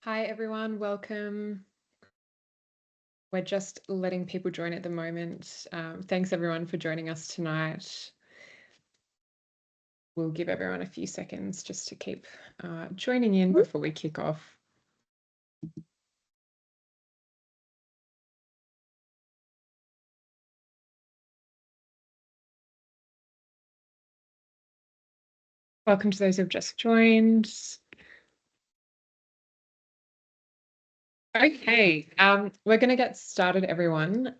Hi everyone, welcome. We're just letting people join at the moment. Thanks everyone for joining us tonight. We'll give everyone a few seconds just to keep joining in before we kick off. Welcome to those who've just joined. Okay, we're going to get started, everyone.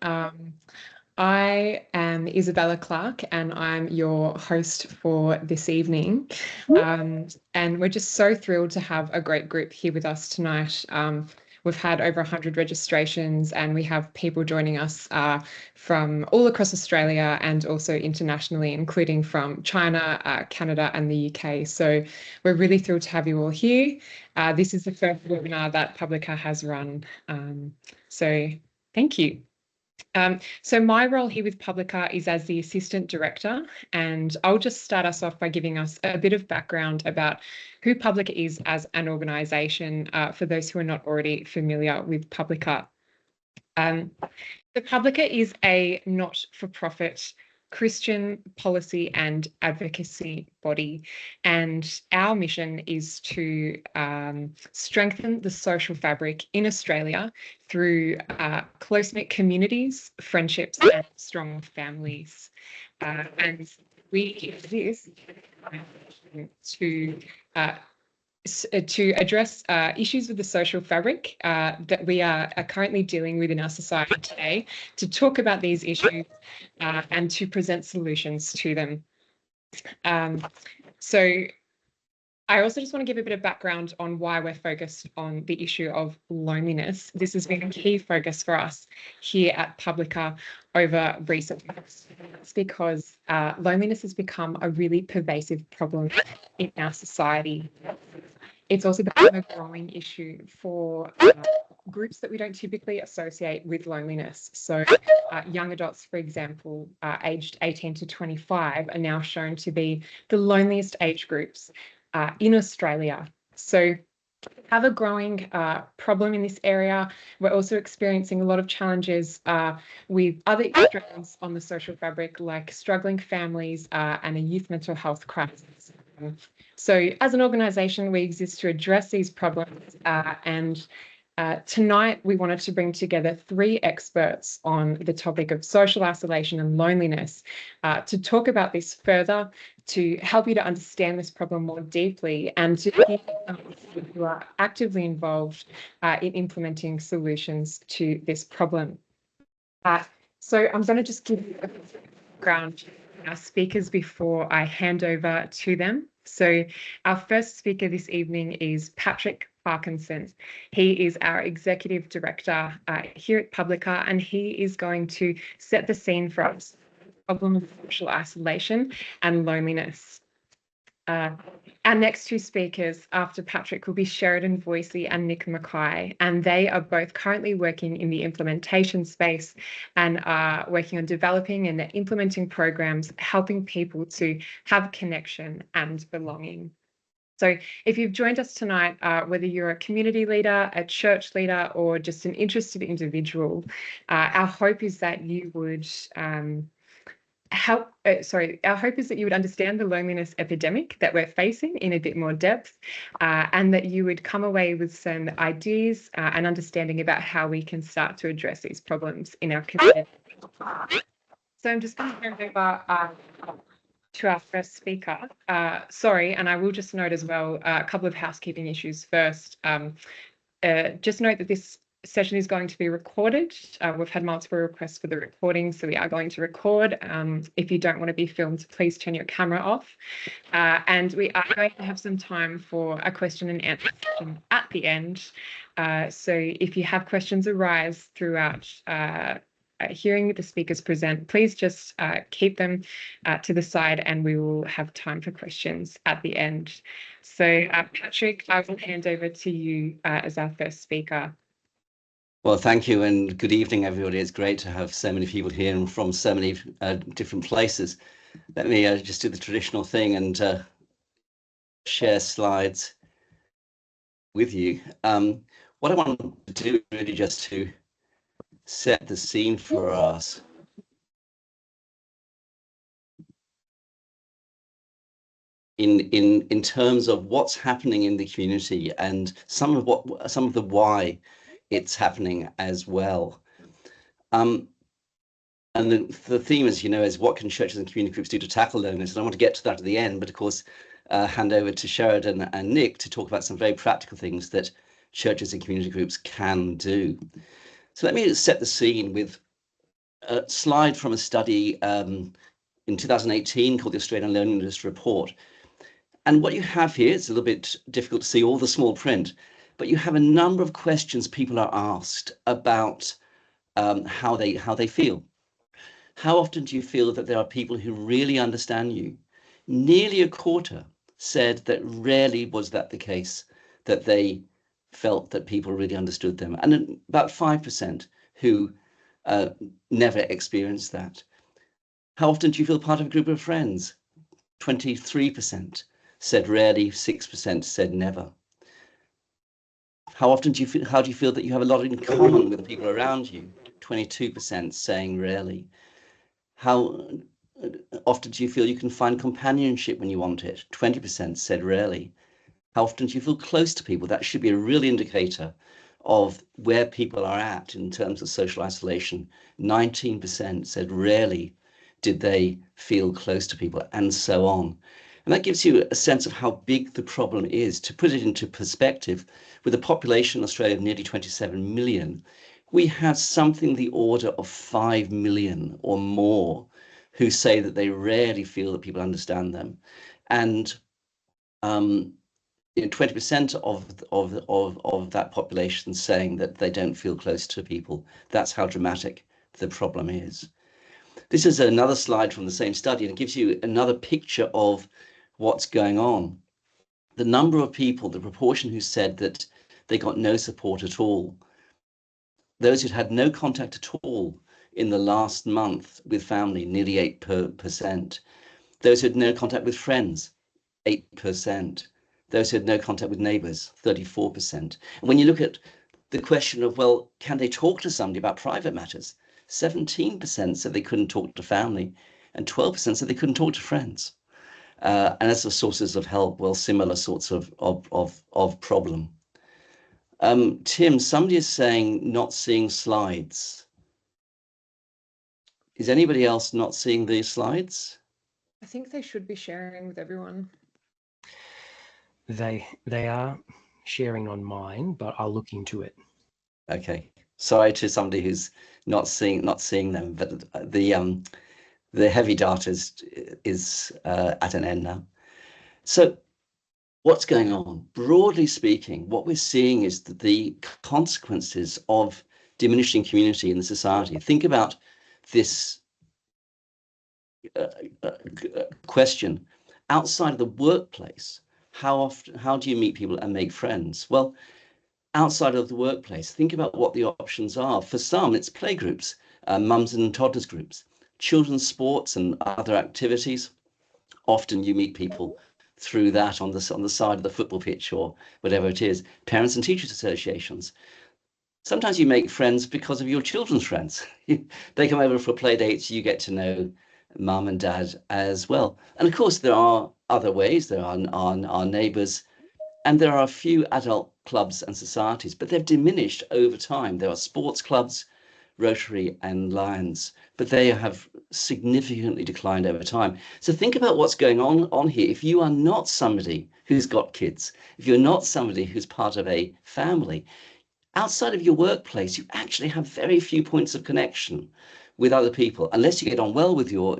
I am Isabella Clark and I'm your host for this evening. And we're just so thrilled to have a great group here with us tonight. We've had over 100 registrations and we have people joining us from all across Australia and also internationally, including from China, Canada and the UK. So we're really thrilled to have you all here. This is the first webinar that Publica has run. So thank you. So my role here with Publica is as the Assistant Director, and I'll just start us off by giving us a bit of background about who Publica is as an organisation for those who are not already familiar with Publica. The Publica is a not-for-profit Christian policy and advocacy body, and our mission is to strengthen the social fabric in Australia through close-knit communities, friendships, and strong families. And we exist to address issues with the social fabric that we are currently dealing with in our society today, to talk about these issues and to present solutions to them. So I also just want to give a bit of background on why we're focused on the issue of loneliness. This has been a key focus for us here at Publica over recent years. It's because loneliness has become a really pervasive problem in our society. It's also become a growing issue for groups that we don't typically associate with loneliness. So young adults, for example, aged 18 to 25 are now shown to be the loneliest age groups in Australia. So we have a growing problem in this area. We're also experiencing a lot of challenges with other extremes on the social fabric, like struggling families and a youth mental health crisis. So as an organisation, we exist to address these problems and tonight, we wanted to bring together 3 experts on the topic of social isolation and loneliness to talk about this further, to help you to understand this problem more deeply, and to hear from people who are actively involved in implementing solutions to this problem. So I'm going to just give you a background on our speakers before I hand over to them. So our first speaker this evening is Patrick Parkinson. He is our Executive Director here at Publica, and he is going to set the scene for us, the problem of social isolation and loneliness. Our next 2 speakers after Patrick will be Sheridan Voysey and Nic Mackay, and they are both currently working in the implementation space and are working on developing and implementing programs, helping people to have connection and belonging. So if you've joined us tonight, whether you're a community leader, a church leader, or just an interested individual, our hope is that you would our hope is that you would understand the loneliness epidemic that we're facing in a bit more depth, and that you would come away with some ideas and understanding about how we can start to address these problems in our community. So I'm just going to hand over to our first speaker. Sorry, and I will just note as well a couple of housekeeping issues first. Just note that this session is going to be recorded. We've had multiple requests for the recording, so we are going to record. If you don't want to be filmed, please turn your camera off. And we are going to have some time for a question and answer session at the end. So if you have questions arise throughout hearing the speakers present, please just keep them to the side and we will have time for questions at the end. So Patrick, I will hand over to you as our first speaker. Well, thank you and good evening, everybody. It's great to have so many people here and from so many different places. Let me just do the traditional thing and share slides. with you. What I want to do really just to set the scene for us. In terms of what's happening in the community and some of the why it's happening as well. And the theme, as you know, is what can churches and community groups do to tackle loneliness? And I want to get to that at the end, but of course, hand over to Sheridan and Nic to talk about some very practical things that churches and community groups can do. So let me set the scene with a slide from a study in 2018 called the Australian Loneliness Report. And what you have here, it's a little bit difficult to see all the small print, but you have a number of questions people are asked about how they feel. How often do you feel that there are people who really understand you? Nearly a quarter said that rarely was that the case, that they felt that people really understood them. And about 5% who never experienced that. How often do you feel part of a group of friends? 23% said rarely, 6% said never. How often do you feel, how do you feel that you have a lot in common with the people around you? 22% saying rarely. How often do you feel you can find companionship when you want it? 20% said rarely. How often do you feel close to people? That should be a real indicator of where people are at in terms of social isolation. 19% said rarely did they feel close to people, and so on. And that gives you a sense of how big the problem is. To put it into perspective, with a population in Australia of nearly 27 million, we have something the order of 5 million or more who say that they rarely feel that people understand them. And 20% of that population saying that they don't feel close to people. That's how dramatic the problem is. This is another slide from the same study, and it gives you another picture of what's going on. The number of people, the proportion who said that they got no support at all, those who'd had no contact at all in the last month with family, nearly 8%. Those who had no contact with friends, 8%. Those who had no contact with neighbours, 34%. And when you look at the question of, well, can they talk to somebody about private matters? 17% said they couldn't talk to family, and 12% said they couldn't talk to friends. And as the sources of help, well, similar sorts of problem. Tim, somebody is saying not seeing slides. Is anybody else not seeing these slides? I think they should be sharing with everyone. They are sharing on mine, but I'll look into it. Okay. Sorry to somebody who's not seeing them, but the heavy data is at an end now. So what's going on? Broadly speaking, what we're seeing is that the consequences of diminishing community in the society. Think about this question. Outside of the workplace, how do you meet people and make friends? Well, outside of the workplace, think about what the options are. For some, it's playgroups, mums and toddlers groups, children's sports and other activities. Often you meet people through that on the side of the football pitch or whatever it is. Parents and teachers associations. Sometimes you make friends because of your children's friends. They come over for play dates, you get to know mum and dad as well. And of course, there are other ways. There are our neighbours, and there are a few adult clubs and societies, but they've diminished over time. There are sports clubs, Rotary and Lions, but they have significantly declined over time. So think about what's going on here. If you are not somebody who's got kids, if you're not somebody who's part of a family, outside of your workplace, you actually have very few points of connection with other people, unless you get on well with your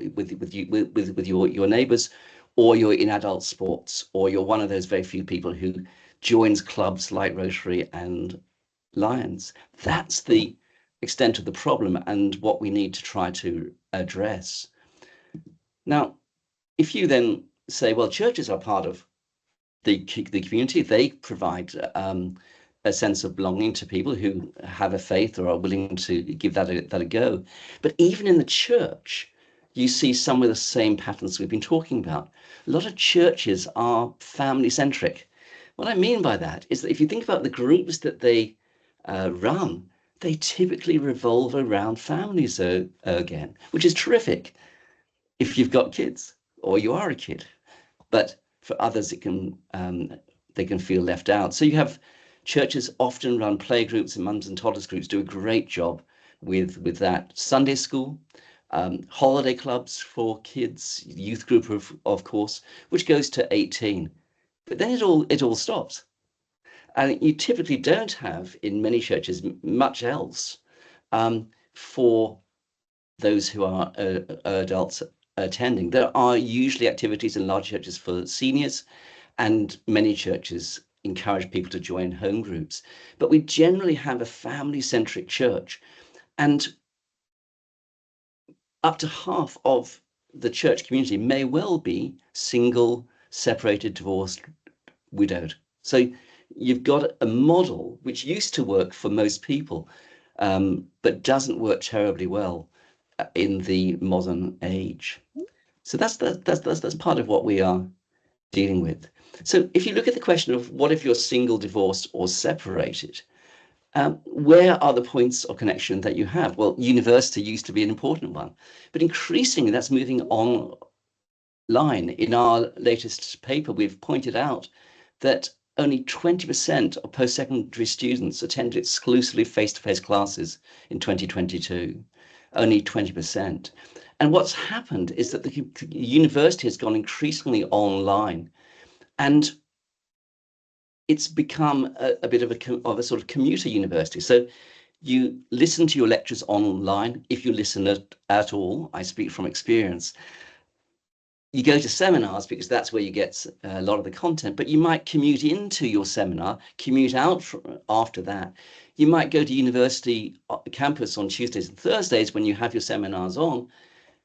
neighbours, or you're in adult sports, or you're one of those very few people who joins clubs like Rotary and Lions. That's the extent of the problem and what we need to try to address. Now, if you then say, well, churches are part of the community, they provide a sense of belonging to people who have a faith or are willing to give that a go. But even in the church, you see some of the same patterns we've been talking about. A lot of churches are family-centric. What I mean by that is that if you think about the groups that they run, they typically revolve around families again, which is terrific if you've got kids or you are a kid. But for others, it can they can feel left out. So you have churches often run play groups, and mums and toddlers groups do a great job with that. Sunday school, holiday clubs for kids, youth group of course, which goes to 18. But then it all stops. And you typically don't have in many churches much else for those who are adults attending. There are usually activities in large churches for seniors, and many churches encourage people to join home groups. But we generally have a family-centric church, and up to half of the church community may well be single, separated, divorced, widowed. So you've got a model which used to work for most people, but doesn't work terribly well in the modern age. So that's part of what we are dealing with. So if you look at the question of what if you're single, divorced, or separated, where are the points of connection that you have? Well, university used to be an important one, but increasingly that's moving online. In our latest paper, we've pointed out that only 20% of post-secondary students attended exclusively face-to-face classes in 2022, only 20%. And what's happened is that the university has gone increasingly online, and it's become a bit of a sort of commuter university. So you listen to your lectures online, if you listen at all. I speak from experience. You go to seminars because that's where you get a lot of the content, but you might commute into your seminar, commute out after that. You might go to university campus on Tuesdays and Thursdays when you have your seminars on.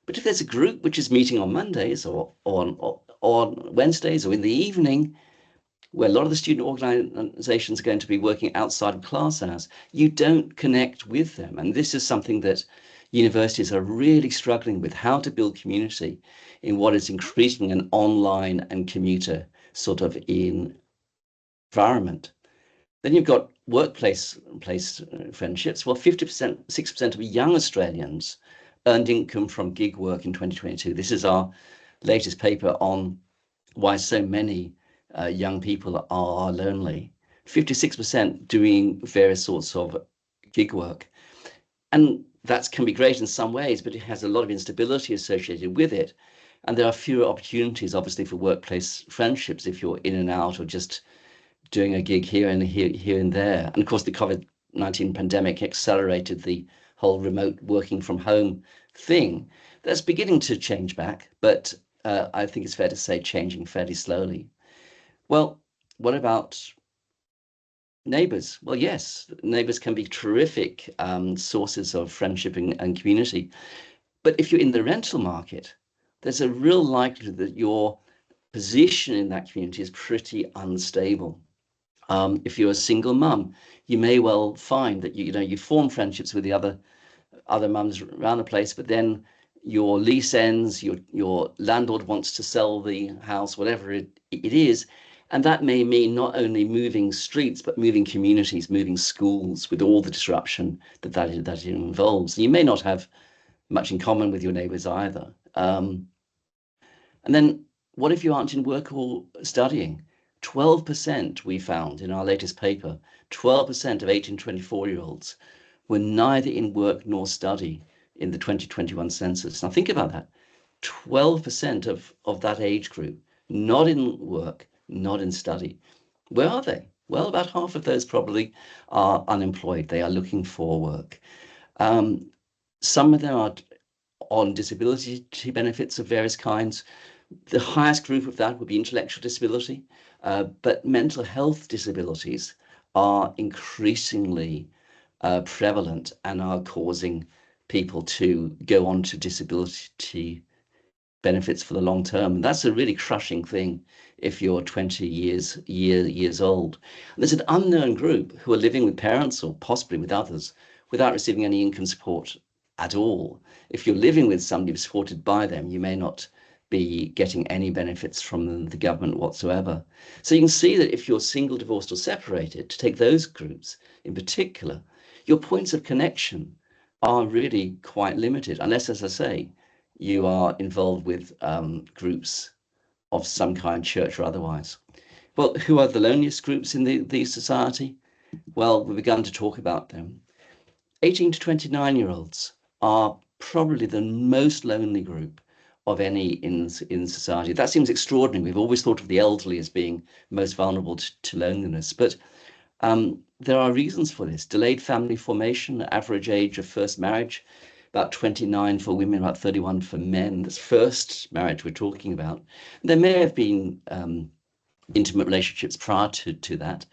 But if there's a group which is meeting on Mondays or on Wednesdays or in the evening, where a lot of the student organizations are going to be working outside of class hours, you don't connect with them. And this is something that universities are really struggling with, how to build community in what is increasingly an online and commuter sort of environment. Then you've got workplace friendships. Well, 6% of young Australians earned income from gig work in 2022. This is our latest paper on why so many young people are lonely. 56% doing various sorts of gig work. And that can be great in some ways, but it has a lot of instability associated with it. And there are fewer opportunities, obviously, for workplace friendships if you're in and out or just doing a gig here and there. And of course, the COVID-19 pandemic accelerated the whole remote working from home thing. That's beginning to change back, but I think it's fair to say changing fairly slowly. Well, what about neighbours? Well, yes, neighbours can be terrific sources of friendship and community. But if you're in the rental market, there's a real likelihood that your position in that community is pretty unstable. If you're a single mum, you may well find that you form friendships with the other mums around the place, but then your lease ends, your landlord wants to sell the house, whatever it is. And that may mean not only moving streets, but moving communities, moving schools, with all the disruption that involves. You may not have much in common with your neighbours either. And then what if you aren't in work or studying? 12% we found in our latest paper, 12% of 18 to 24-year-olds were neither in work nor study in the 2021 census. Now think about that. 12% of that age group, not in work, not in study. Where are they? Well, about half of those probably are unemployed. They are looking for work. Some of them are on disability benefits of various kinds. The highest group of that would be intellectual disability, but mental health disabilities are increasingly prevalent and are causing people to go on to disability benefits for the long term. And that's a really crushing thing if you're 20 years old. And there's an unknown group who are living with parents or possibly with others without receiving any income support at all. If you're living with somebody supported by them, you may not be getting any benefits from the government whatsoever. So you can see that if you're single, divorced, or separated, to take those groups in particular, your points of connection are really quite limited, unless, as I say, you are involved with groups of some kind, church or otherwise. Well, who are the loneliest groups in the society? Well, we've begun to talk about them. 18 to 29-year-olds are probably the most lonely group of any in society. That seems extraordinary. We've always thought of the elderly as being most vulnerable to loneliness, but there are reasons for this. Delayed family formation, average age of first marriage, about 29 for women, about 31 for men. That's first marriage we're talking about. There may have been intimate relationships prior to that,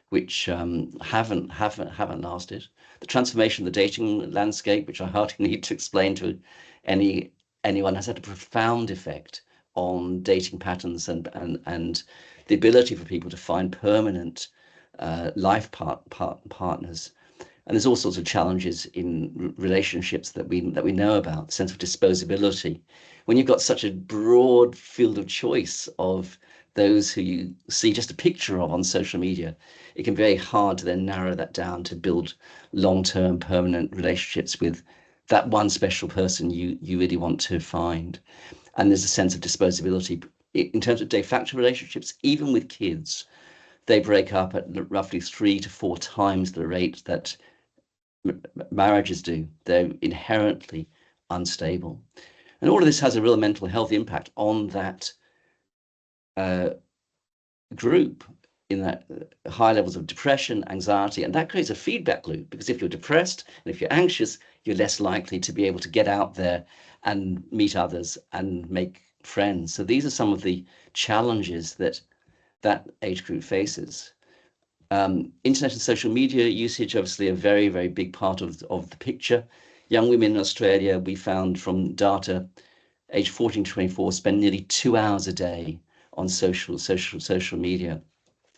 which haven't lasted. The transformation of the dating landscape, which I hardly need to explain to anyone, has had a profound effect on dating patterns and the ability for people to find permanent life partners. And there's all sorts of challenges in relationships that we know about, sense of disposability. When you've got such a broad field of choice of those who you see just a picture of on social media, it can be very hard to then narrow that down to build long-term permanent relationships with that one special person you really want to find. And there's a sense of disposability. In terms of de facto relationships, even with kids, they break up at roughly 3 to 4 times the rate that marriages do. They're inherently unstable. And all of this has a real mental health impact on that group, in that high levels of depression, anxiety, and that creates a feedback loop, because if you're depressed and if you're anxious, you're less likely to be able to get out there and meet others and make friends. So these are some of the challenges that age group faces. Internet and social media usage, obviously a very, very big part of the picture. Young women in Australia, we found from data, age 14 to 24, spend nearly 2 hours a day on social media.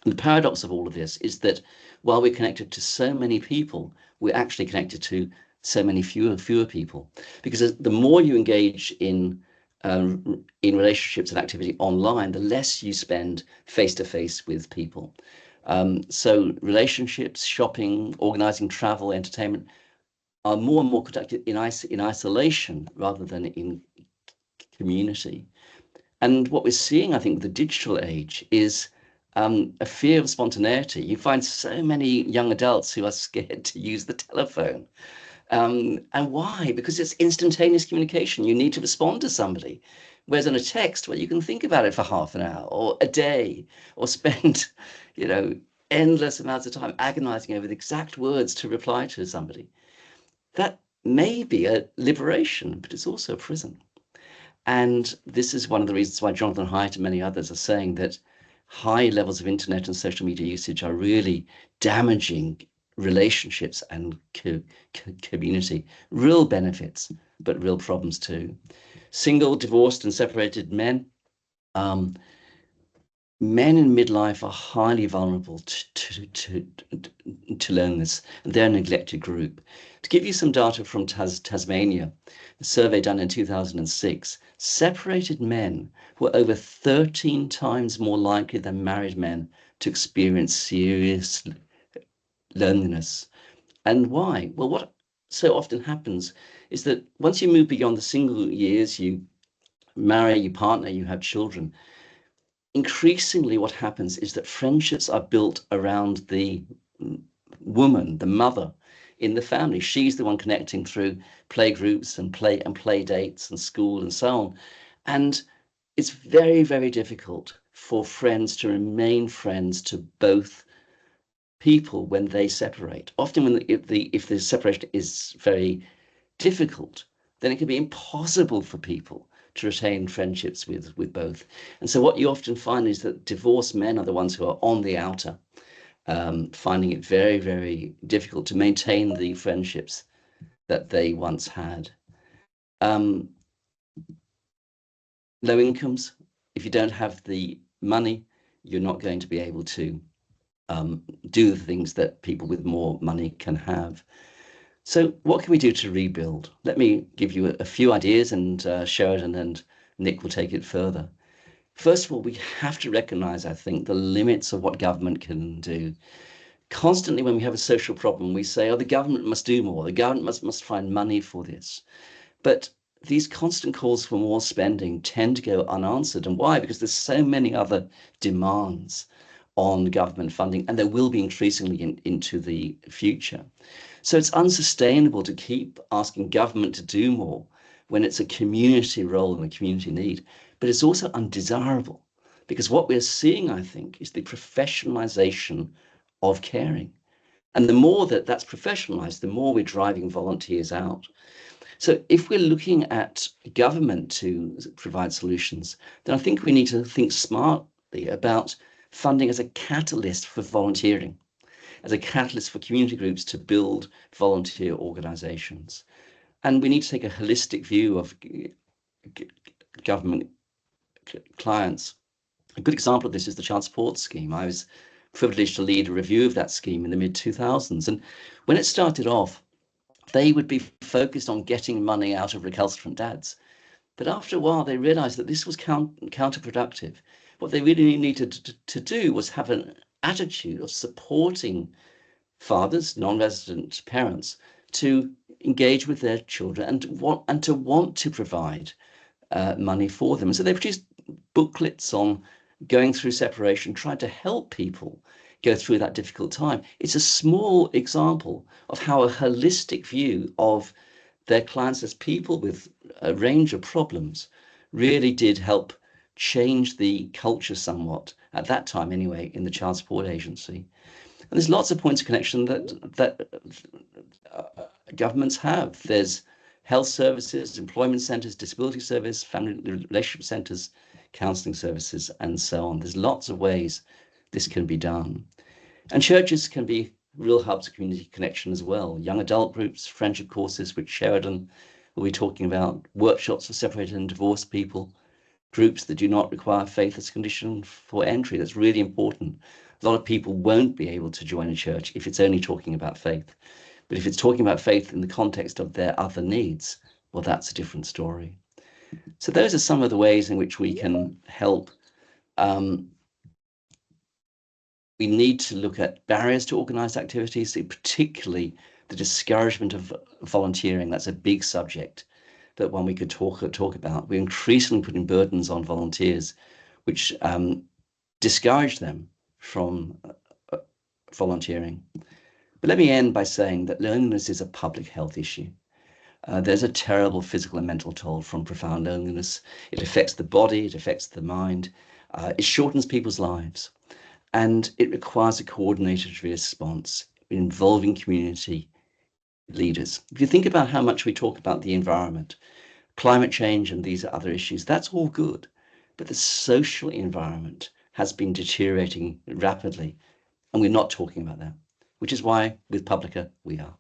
And the paradox of all of this is that while we're connected to so many people, we're actually connected to so many fewer people, because the more you engage in relationships and activity online, the less you spend face-to-face with people. So relationships, shopping, organizing travel, entertainment are more and more conducted in isolation rather than in community. And what we're seeing, I think, with the digital age is a fear of spontaneity. You find so many young adults who are scared to use the telephone. And why? Because it's instantaneous communication. You need to respond to somebody. Whereas on a text, well, you can think about it for half an hour or a day, or spend, endless amounts of time agonizing over the exact words to reply to somebody. That may be a liberation, but it's also a prison. And this is one of the reasons why Jonathan Haidt and many others are saying that high levels of internet and social media usage are really damaging relationships and community. Real benefits, but real problems too. Single, divorced, and separated men. Men in midlife are highly vulnerable to loneliness, and they're a neglected group. To give you some data from Tasmania, a survey done in 2006, separated men were over 13 times more likely than married men to experience serious loneliness. And why? Well, what so often happens is that once you move beyond the single years, you marry, you partner, you have children, increasingly what happens is that friendships are built around the woman, the mother in the family. She's the one connecting through play groups and play dates and school and so on. And it's very, very difficult for friends to remain friends to both people when they separate. Often if the separation is very difficult, then it can be impossible for people to retain friendships with both. And so what you often find is that divorced men are the ones who are on the outer, finding it very, very difficult to maintain the friendships that they once had. Low incomes, if you don't have the money, you're not going to be able to do the things that people with more money can have. So what can we do to rebuild? Let me give you a few ideas, and Sheridan and Nic will take it further. First of all, we have to recognise, I think, the limits of what government can do. Constantly when we have a social problem, we say, oh, the government must do more. The government must find money for this. But these constant calls for more spending tend to go unanswered. And why? Because there's so many other demands on government funding, and there will be increasingly into the future. So it's unsustainable to keep asking government to do more when it's a community role and a community need. But it's also undesirable, because what we're seeing, I think, is the professionalization of caring. And the more that that's professionalized, the more we're driving volunteers out. So if we're looking at government to provide solutions, then I think we need to think smartly about funding as a catalyst for volunteering, as a catalyst for community groups to build volunteer organizations. And we need to take a holistic view of government clients. A good example of this is the child support scheme. I was privileged to lead a review of that scheme in the mid-2000s. And when it started off, they would be focused on getting money out of recalcitrant dads. But after a while, they realized that this was counterproductive. What they really needed to do was have an attitude of supporting fathers, non-resident parents, to engage with their children and to want to provide money for them. And so they produced booklets on going through separation, trying to help people go through that difficult time. It's a small example of how a holistic view of their clients as people with a range of problems really did help change the culture somewhat, at that time anyway, in the Child Support Agency. And there's lots of points of connection that governments have. There's health services, employment centres, disability service, family relationship centres, counselling services, and so on. There's lots of ways this can be done. And churches can be real hubs of community connection as well. Young adult groups, friendship courses, which Sheridan will be talking about, workshops for separated and divorced people, groups that do not require faith as a condition for entry. That's really important. A lot of people won't be able to join a church if it's only talking about faith. But if it's talking about faith in the context of their other needs, well, that's a different story. So those are some of the ways in which we can help. We need to look at barriers to organised activities, particularly the discouragement of volunteering. That's a big subject that one we could talk about. We're increasingly putting burdens on volunteers, which discourage them from volunteering. But let me end by saying that loneliness is a public health issue. There's a terrible physical and mental toll from profound loneliness. It affects the body, it affects the mind, it shortens people's lives, and it requires a coordinated response involving community leaders. If you think about how much we talk about the environment, climate change and these other issues, that's all good, but the social environment has been deteriorating rapidly, and we're not talking about that, which is why with Publica we are.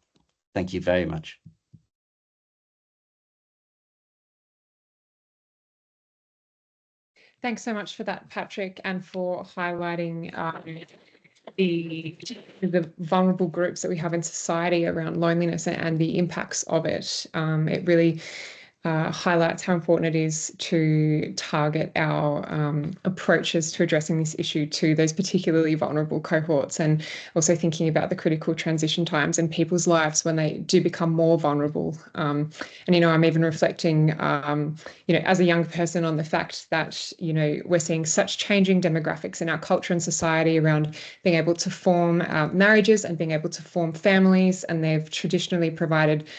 Thank you very much. Thanks so much for that, Patrick, and for highlighting the vulnerable groups that we have in society around loneliness and the impacts of it. It really highlights how important it is to target our approaches to addressing this issue to those particularly vulnerable cohorts, and also thinking about the critical transition times in people's lives when they do become more vulnerable. And, I'm even reflecting, as a young person on the fact that, we're seeing such changing demographics in our culture and society around being able to form marriages and being able to form families, and they've traditionally provided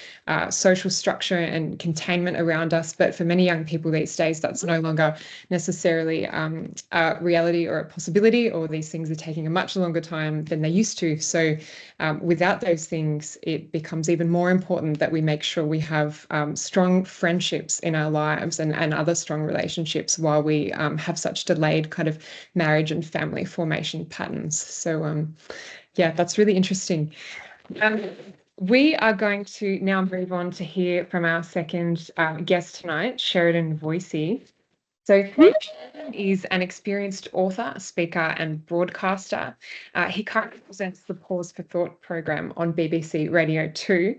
social structure and containment around us. But for many young people these days, that's no longer necessarily a reality or a possibility, or these things are taking a much longer time than they used to. So without those things, it becomes even more important that we make sure we have strong friendships in our lives and other strong relationships while we have such delayed kind of marriage and family formation patterns. So yeah, that's really interesting. We are going to now move on to hear from our second guest tonight, Sheridan Voysey. So Sheridan is an experienced author, speaker, and broadcaster. He currently presents the Pause for Thought program on BBC Radio 2.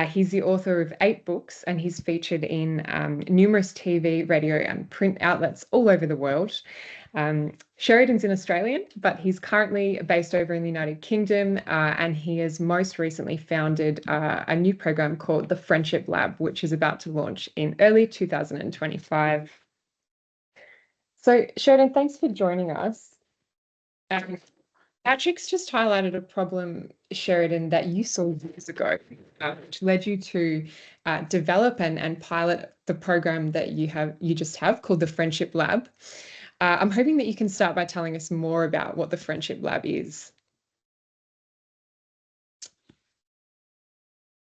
He's the author of 8 books, and he's featured in numerous TV, radio, and print outlets all over the world. Sheridan's an Australian, but he's currently based over in the United Kingdom, and he has most recently founded a new program called the Friendship Lab, which is about to launch in early 2025. So, Sheridan, thanks for joining us. Patrick's just highlighted a problem, Sheridan, that you saw years ago, which led you to develop and pilot the program that you just have called the Friendship Lab. I'm hoping that you can start by telling us more about what the Friendship Lab is.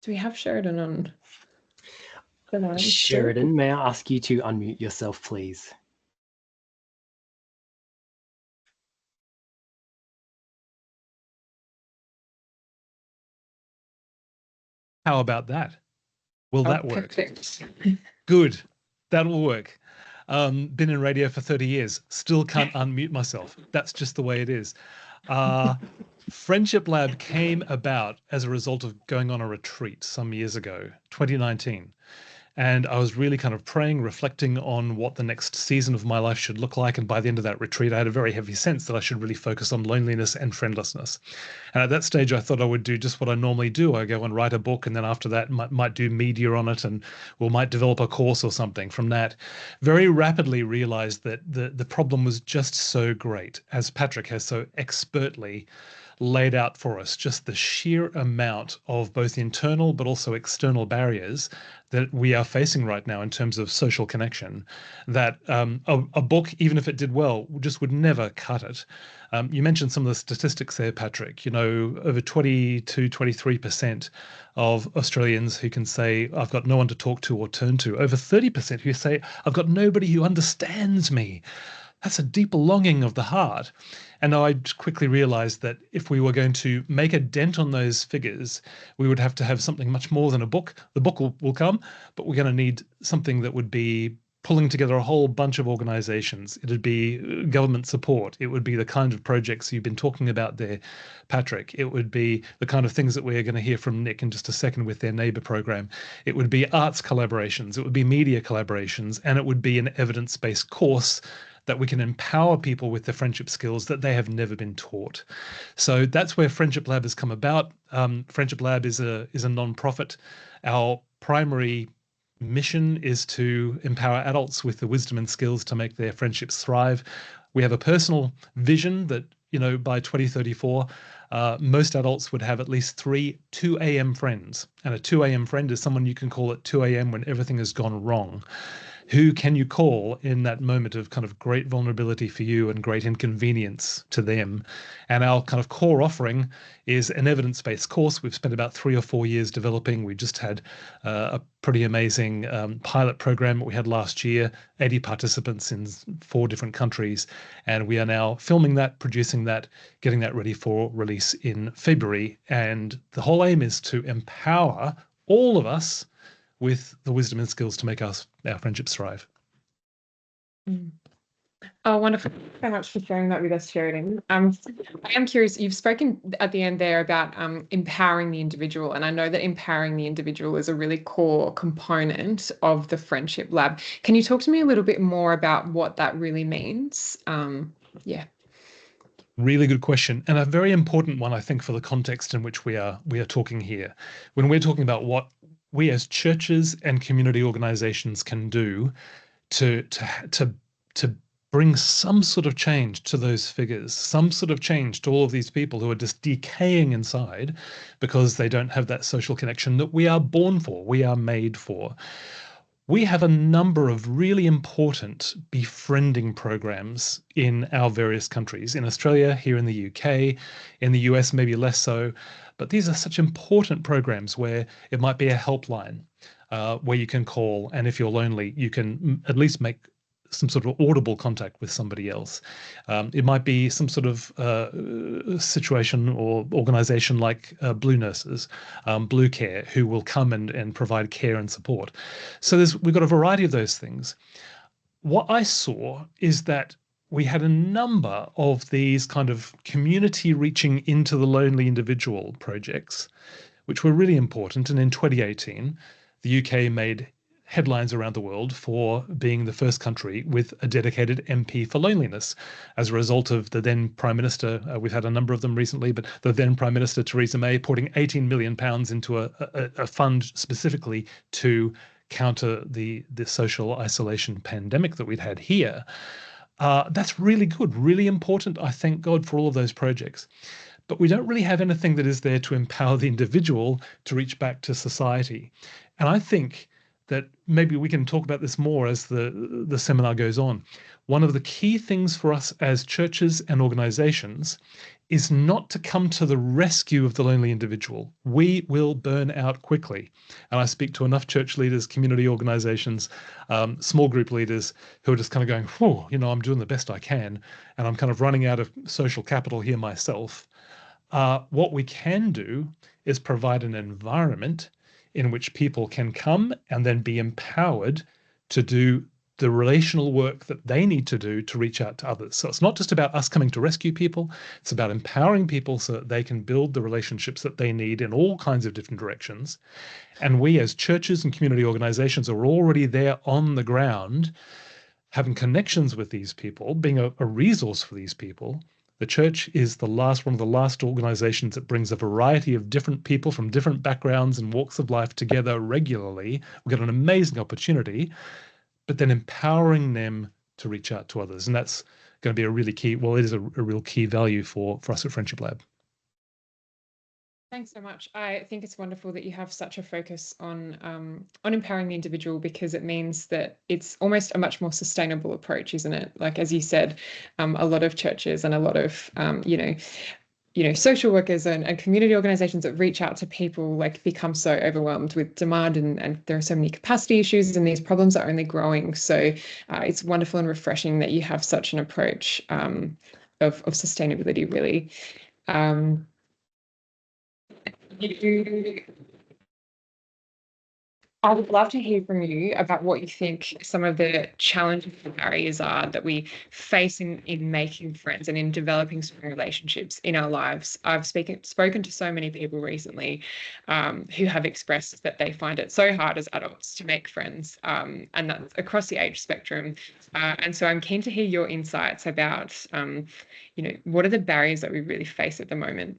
Do we have Sheridan on the line? Sheridan, may I ask you to unmute yourself, please? How about that? Will that work? Perfect. Good. That'll work. Been in radio for 30 years. Still can't unmute myself. That's just the way it is. Friendship Lab came about as a result of going on a retreat some years ago, 2019. And I was really kind of praying, reflecting on what the next season of my life should look like. And by the end of that retreat, I had a very heavy sense that I should really focus on loneliness and friendlessness. And at that stage, I thought I would do just what I normally do. I go and write a book, and then after that, might do media on it, or might develop a course or something from that. Very rapidly realized that the problem was just so great, as Patrick has so expertly laid out for us, just the sheer amount of both internal but also external barriers that we are facing right now in terms of social connection, that a book, even if it did well, just would never cut it. You mentioned some of the statistics there, Patrick. You know, over 23% of Australians who can say, I've got no one to talk to or turn to. Over 30% who say, I've got nobody who understands me. That's a deep longing of the heart. And I quickly realized that if we were going to make a dent on those figures, we would have to have something much more than a book. The book will come, but we're going to need something that would be pulling together a whole bunch of organizations. It'd be government support. It would be the kind of projects you've been talking about there, Patrick. It would be the kind of things that we're going to hear from Nic in just a second with their NAYBA program. It would be arts collaborations. It would be media collaborations. And it would be an evidence-based course that we can empower people with the friendship skills that they have never been taught. So that's where Friendship Lab has come about. Friendship Lab is a non-profit. Our primary mission is to empower adults with the wisdom and skills to make their friendships thrive. We have a personal vision that, you know, by 2034, most adults would have at least 3 2 a.m. friends. And a 2 a.m. friend is someone you can call at 2 a.m. when everything has gone wrong. Who can you call in that moment of kind of great vulnerability for you and great inconvenience to them? And our kind of core offering is an evidence-based course. We've spent about 3 or 4 years developing. We just had a pretty amazing pilot program that we had last year, 80 participants in 4 different countries. And we are now filming that, producing that, getting that ready for release in February. And the whole aim is to empower all of us with the wisdom and skills to make our friendships thrive. Oh, wonderful. Thank you so much for sharing that with us, Sheridan. I am curious, you've spoken at the end there about empowering the individual, and I know that empowering the individual is a really core component of the Friendship Lab. Can you talk to me a little bit more about what that really means? Yeah. Really good question, and a very important one, I think, for the context in which we are talking here. When we're talking about what we as churches and community organizations can do to bring some sort of change to those figures, some sort of change to all of these people who are just decaying inside because they don't have that social connection that we are born for, we are made for. We have a number of really important befriending programs in our various countries. In Australia, here in the UK, in the US, maybe less so. But these are such important programs where it might be a helpline where you can call. And if you're lonely, you can at least make some sort of audible contact with somebody else. It might be some sort of situation or organization like Blue Nurses, Blue Care, who will come and provide care and support. So we've got a variety of those things. what I saw is that we had a number of these kind of community reaching into the lonely individual projects, which were really important. And in 2018, the UK made headlines around the world for being the first country with a dedicated MP for loneliness as a result of the then Prime Minister, we've had a number of them recently, but the then Prime Minister Theresa May putting £18 million into a fund specifically to counter the social isolation pandemic that we'd had here. That's really good, really important. I thank God for all of those projects. But we don't really have anything that is there to empower the individual to reach back to society. And I think that maybe we can talk about this more as the seminar goes on. One of the key things for us as churches and organizations is not to come to the rescue of the lonely individual. We will burn out quickly. And I speak to enough church leaders, community organizations, small group leaders who are just kind of going, whoa, I'm doing the best I can, and I'm kind of running out of social capital here myself. What we can do is provide an environment in which people can come and then be empowered to do the relational work that they need to do to reach out to others. So it's not just about us coming to rescue people, it's about empowering people so that they can build the relationships that they need in all kinds of different directions. And we as churches and community organizations are already there on the ground, having connections with these people, being a resource for these people. The church is one of the last organizations that brings a variety of different people from different backgrounds and walks of life together regularly. We've got an amazing opportunity, but then empowering them to reach out to others. And that's going to be a really key, well, it is a real key value for us at Friendship Lab. Thanks so much. I think it's wonderful that you have such a focus on empowering the individual, because it means that it's almost a much more sustainable approach, isn't it? Like, as you said, a lot of churches and a lot of, social workers and community organizations that reach out to people become so overwhelmed with demand, and there are so many capacity issues, and these problems are only growing. So it's wonderful and refreshing that you have such an approach of sustainability, really. I would love to hear from you about what you think some of the challenges and barriers are that we face in making friends and in developing strong relationships in our lives. I've spoken to so many people recently who have expressed that they find it so hard as adults to make friends, and that's across the age spectrum. And so I'm keen to hear your insights about, what are the barriers that we really face at the moment?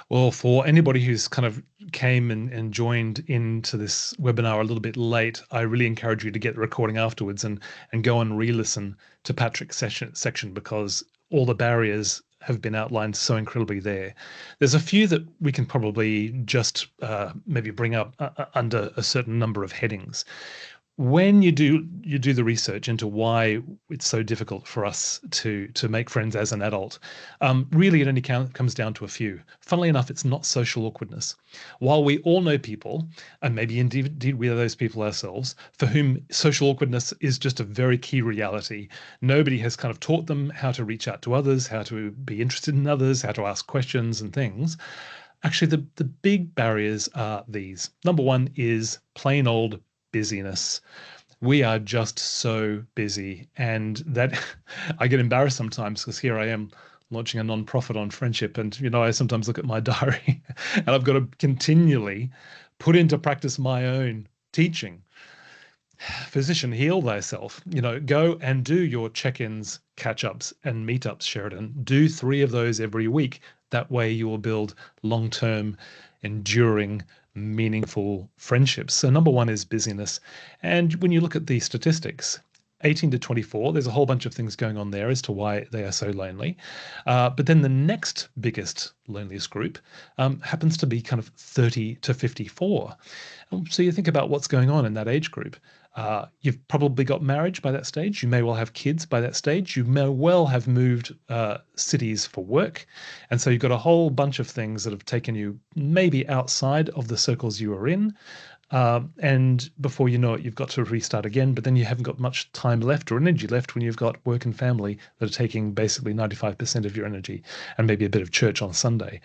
Well, for anybody who's kind of came and joined into this webinar a little bit late, I really encourage you to get the recording afterwards and go and re-listen to Patrick's section, because all the barriers have been outlined so incredibly there. There's a few that we can probably just maybe bring up under a certain number of headings. When you do the research into why it's so difficult for us to make friends as an adult, really it only comes down to a few. Funnily enough, it's not social awkwardness. While we all know people, and maybe indeed we are those people ourselves, for whom social awkwardness is just a very key reality. Nobody has kind of taught them how to reach out to others, how to be interested in others, how to ask questions and things. Actually, the big barriers are these. Number one is plain old busyness. We are just so busy, and that I get embarrassed sometimes, because here I am launching a non-profit on friendship, and I sometimes look at my diary and I've got to continually put into practice my own teaching. Physician, heal thyself. Go and do your check-ins, catch-ups, and meetups, Sheridan. Do 3 of those every week. That way you will build long-term, enduring, meaningful friendships. So number one is busyness. And when you look at the statistics, 18 to 24, there's a whole bunch of things going on there as to why they are so lonely. But then the next biggest loneliest group happens to be kind of 30 to 54. So you think about what's going on in that age group. You've probably got marriage by that stage. You may well have kids by that stage. You may well have moved cities for work. And so you've got a whole bunch of things that have taken you maybe outside of the circles you were in. And before you know it, you've got to restart again, but then you haven't got much time left or energy left when you've got work and family that are taking basically 95% of your energy and maybe a bit of church on Sunday.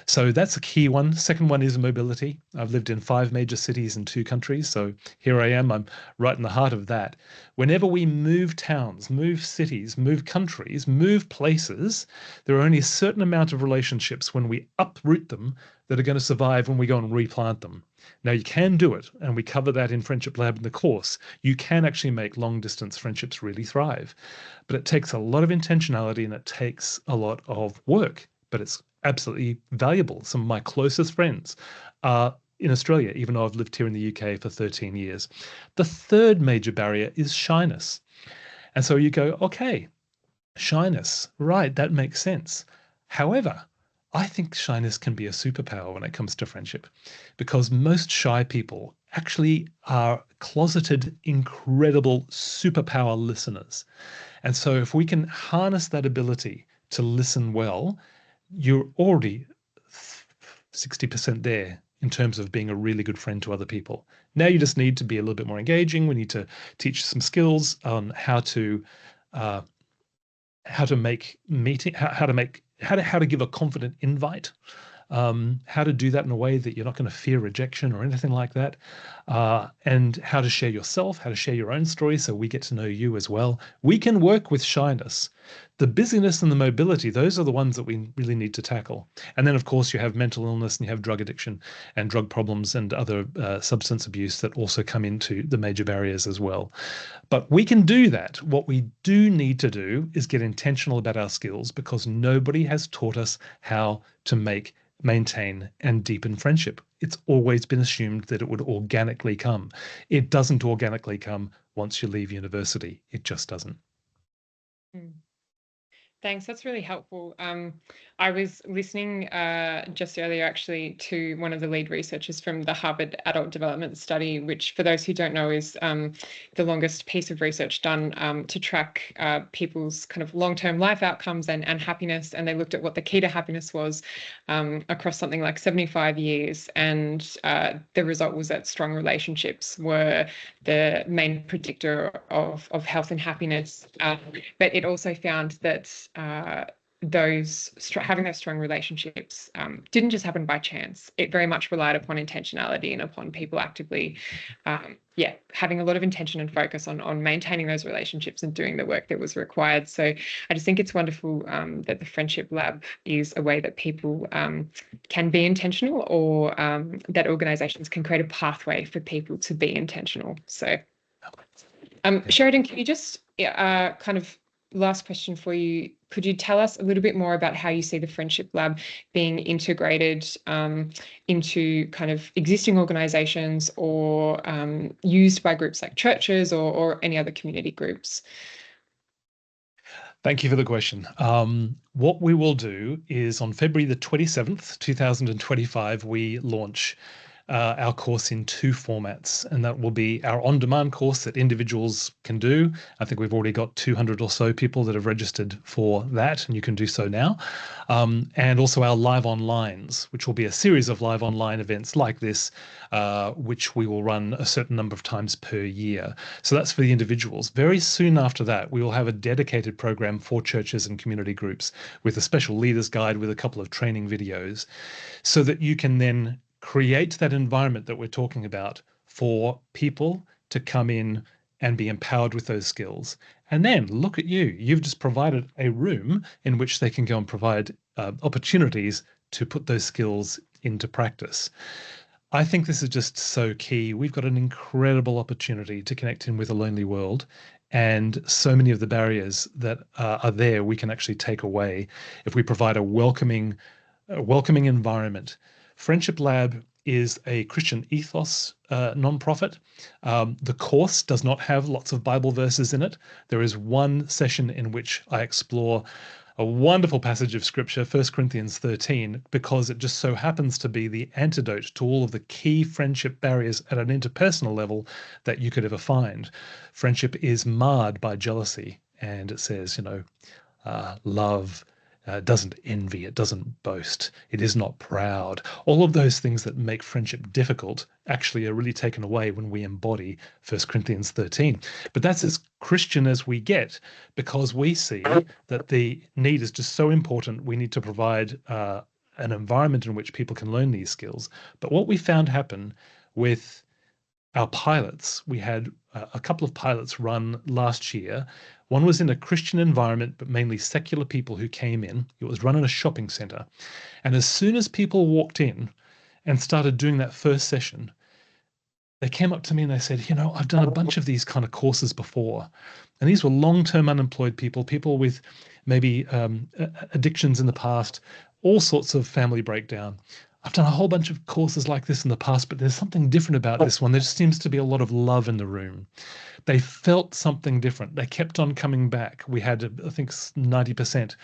So that's a key one. Second one is mobility. I've lived in 5 major cities in 2 countries. So here I am, I'm right in the heart of that. Whenever we move towns, move cities, move countries, move places, there are only a certain amount of relationships when we uproot them that are going to survive when we go and replant them. Now, you can do it, and we cover that in Friendship Lab in the course. You can actually make long-distance friendships really thrive, but it takes a lot of intentionality and it takes a lot of work, but it's absolutely valuable. Some of my closest friends are in Australia, even though I've lived here in the UK for 13 years. The third major barrier is shyness. And so you go, okay, shyness, right, that makes sense. However, I think shyness can be a superpower when it comes to friendship, because most shy people actually are closeted, incredible superpower listeners. And so if we can harness that ability to listen well, you're already 60% there in terms of being a really good friend to other people. Now you just need to be a little bit more engaging. We need to teach some skills on how to make meeting, how to give a confident invite, how to do that in a way that you're not going to fear rejection or anything like that, and how to share yourself, how to share your own story so we get to know you as well. We can work with shyness. The busyness and the mobility, those are the ones that we really need to tackle. And then, of course, you have mental illness and you have drug addiction and drug problems and other substance abuse that also come into the major barriers as well. But we can do that. What we do need to do is get intentional about our skills, because nobody has taught us how to maintain and deepen friendship. It's always been assumed that it would organically come. It doesn't organically come once you leave university. It just doesn't. Mm. Thanks. That's really helpful. I was listening just earlier, actually, to one of the lead researchers from the Harvard Adult Development Study, which, for those who don't know, is the longest piece of research done to track people's kind of long-term life outcomes and happiness. And they looked at what the key to happiness was across something like 75 years. And the result was that strong relationships were the main predictor of health and happiness. But it also found that having those strong relationships didn't just happen by chance. It very much relied upon intentionality and upon people actively, having a lot of intention and focus on maintaining those relationships and doing the work that was required. So I just think it's wonderful that the Friendship Lab is a way that people can be intentional, or that organisations can create a pathway for people to be intentional. So Sheridan, can you just kind of, last question for you, could you tell us a little bit more about how you see the Friendship Lab being integrated into kind of existing organisations, or used by groups like churches or any other community groups? Thank you for the question. What we will do is on February the 27th, 2025, we launch our course in 2 formats, and that will be our on-demand course that individuals can do. I think we've already got 200 or so people that have registered for that, and you can do so now. And also our live onlines, which will be a series of live online events like this, which we will run a certain number of times per year. So that's for the individuals. Very soon after that, we will have a dedicated program for churches and community groups with a special leaders guide with a couple of training videos, so that you can then create that environment that we're talking about for people to come in and be empowered with those skills. And then look at you. You've just provided a room in which they can go and provide opportunities to put those skills into practice. I think this is just so key. We've got an incredible opportunity to connect in with a lonely world, and so many of the barriers that are there we can actually take away if we provide a welcoming environment. Friendship Lab is a Christian ethos nonprofit. The course does not have lots of Bible verses in it. There is one session in which I explore a wonderful passage of scripture, 1 Corinthians 13, because it just so happens to be the antidote to all of the key friendship barriers at an interpersonal level that you could ever find. Friendship is marred by jealousy, and it says, love doesn't envy, it doesn't boast, it is not proud. All of those things that make friendship difficult actually are really taken away when we embody 1 Corinthians 13. But that's as Christian as we get, because we see that the need is just so important. We need to provide an environment in which people can learn these skills. But what we found happen with our pilots, we had a couple of pilots run last year. One was in a Christian environment, but mainly secular people who came in. It was run in a shopping center. And as soon as people walked in and started doing that first session, they came up to me and they said, you know, I've done a bunch of these kind of courses before. And these were long-term unemployed people, people with maybe addictions in the past, all sorts of family breakdown. I've done a whole bunch of courses like this in the past, but there's something different about this one. There just seems to be a lot of love in the room. They felt something different. They kept on coming back. We had, I think, 90%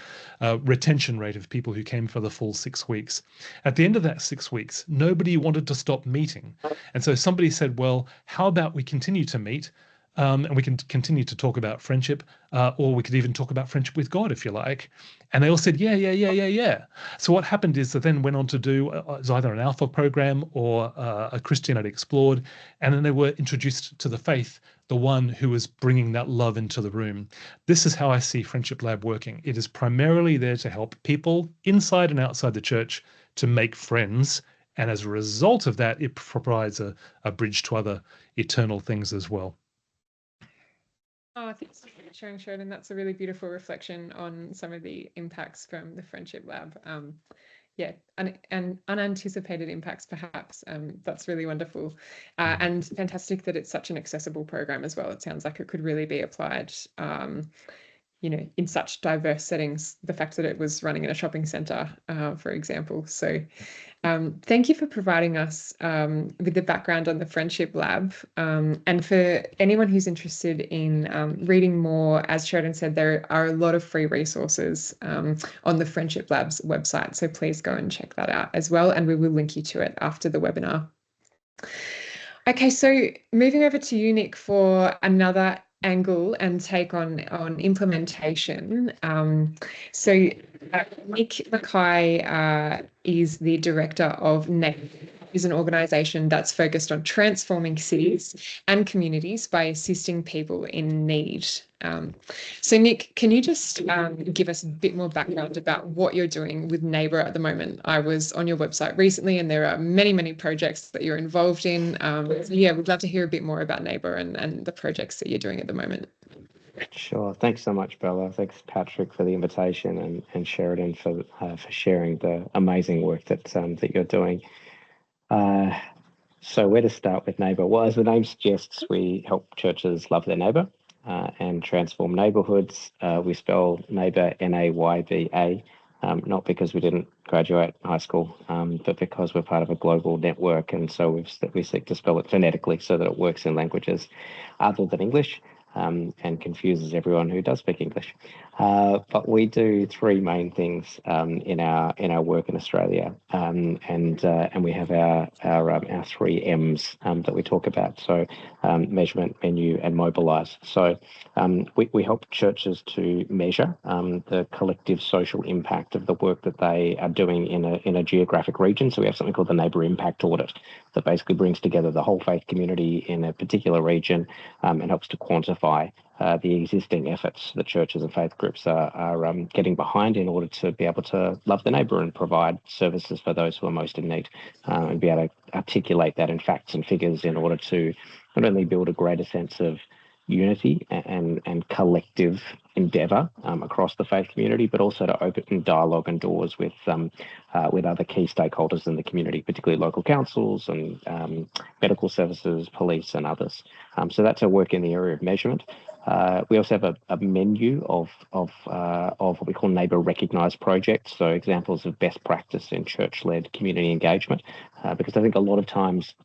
retention rate of people who came for the full 6 weeks. At the end of that 6 weeks, nobody wanted to stop meeting. And so somebody said, well, how about we continue to meet? And we can continue to talk about friendship, or we could even talk about friendship with God, if you like. And they all said, yeah. So what happened is they then went on to do either an Alpha program or a Christianity Explored, and then they were introduced to the faith, the one who was bringing that love into the room. This is how I see Friendship Lab working. It is primarily there to help people inside and outside the church to make friends. And as a result of that, it provides a bridge to other eternal things as well. Oh, thanks for sharing, Sheridan. That's a really beautiful reflection on some of the impacts from the Friendship Lab. And unanticipated impacts, perhaps. That's really wonderful. And fantastic that it's such an accessible program as well. It sounds like it could really be applied, in such diverse settings. The fact that it was running in a shopping centre, for example. So thank you for providing us with the background on the Friendship Lab. And for anyone who's interested in reading more, as Sheridan said, there are a lot of free resources on the Friendship Lab's website. So please go and check that out as well. And we will link you to it after the webinar. Okay, so moving over to you, Nic, for another angle and take on implementation. Nic Mackay is the director of NAYBA, is an organisation that's focused on transforming cities and communities by assisting people in need. So Nic, can you just give us a bit more background about what you're doing with NAYBA at the moment? I was on your website recently and there are many, many projects that you're involved in. We'd love to hear a bit more about NAYBA and the projects that you're doing at the moment. Sure. Thanks so much, Bella. Thanks, Patrick, for the invitation, and Sheridan for sharing the amazing work that you're doing. So where to start with NAYBA? Well, as the name suggests, we help churches love their neighbour and transform neighbourhoods. We spell NAYBA N-A-Y-B-A, not because we didn't graduate high school, but because we're part of a global network, and so we seek to spell it phonetically so that it works in languages other than English. And confuses everyone who does speak English. But we do three main things in our work in Australia, and we have our three M's that we talk about. So measurement, menu, and mobilise. So we help churches to measure the collective social impact of the work that they are doing in a geographic region. So we have something called the Neighbour Impact Audit that basically brings together the whole faith community in a particular region and helps to quantify the existing efforts that churches and faith groups are getting behind in order to be able to love the neighbour and provide services for those who are most in need, and be able to articulate that in facts and figures in order to not only build a greater sense of unity and collective endeavour across the faith community, but also to open dialogue and doors with other key stakeholders in the community, particularly local councils and medical services, police, and others. So that's our work in the area of measurement. We also have a menu of what we call neighbour recognised projects, so examples of best practice in church-led community engagement, because I think a lot of times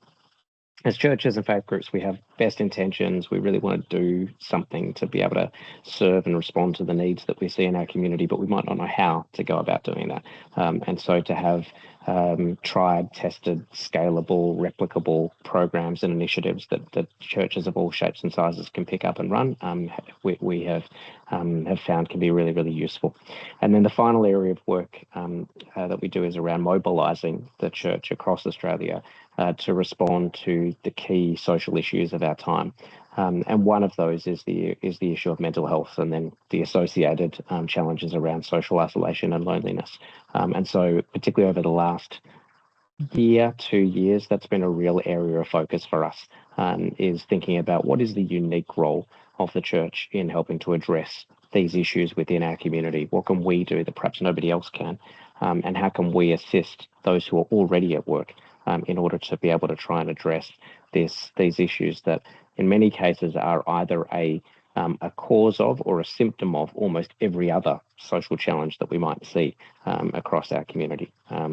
as churches and faith groups, we have best intentions. We really want to do something to be able to serve and respond to the needs that we see in our community, but we might not know how to go about doing that. And so to have tried, tested, scalable, replicable programs and initiatives that churches of all shapes and sizes can pick up and run. We have found can be really, really useful. And then the final area of work that we do is around mobilising the church across Australia to respond to the key social issues of our time. And one of those is the issue of mental health, and then the associated challenges around social isolation and loneliness. And so particularly over the last year, 2 years, that's been a real area of focus for us, is thinking about what is the unique role of the church in helping to address these issues within our community. What can we do that perhaps nobody else can? And how can we assist those who are already at work in order to be able to try and address these issues that in many cases are either a cause of or a symptom of almost every other social challenge that we might see across our community.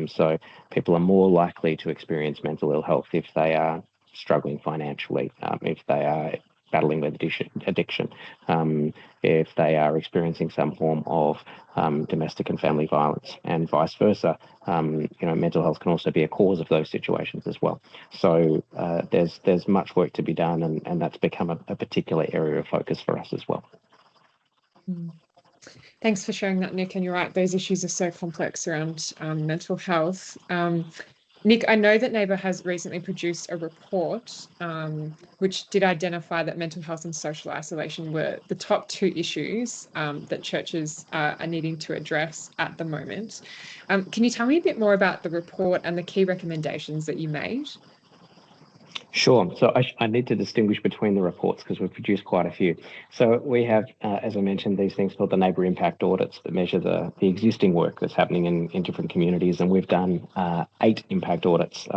So people are more likely to experience mental ill health if they are struggling financially, if they are battling with addiction, if they are experiencing some form of domestic and family violence, and vice versa. Mental health can also be a cause of those situations as well. So there's much work to be done, and that's become a particular area of focus for us as well. Thanks for sharing that, Nic. And you're right, those issues are so complex around mental health. Nic, I know that NAYBA has recently produced a report which did identify that mental health and social isolation were the top 2 issues that churches are needing to address at the moment. Can you tell me a bit more about the report and the key recommendations that you made? Sure. So I need to distinguish between the reports because we've produced quite a few. So we have, as I mentioned, these things called the neighbour impact audits that measure the existing work that's happening in different communities. And we've done 8 impact audits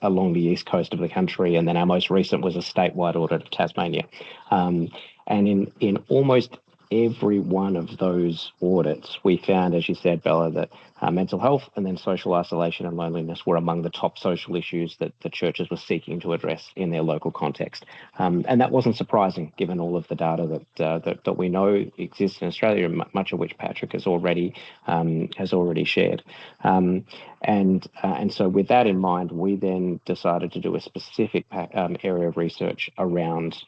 along the east coast of the country. And then our most recent was a statewide audit of Tasmania. And in almost every one of those audits, we found, as you said, Bella, that mental health and then social isolation and loneliness were among the top social issues that the churches were seeking to address in their local context. And that wasn't surprising, given all of the data that we know exists in Australia, much of which Patrick has already shared. And so with that in mind, we then decided to do a specific area of research around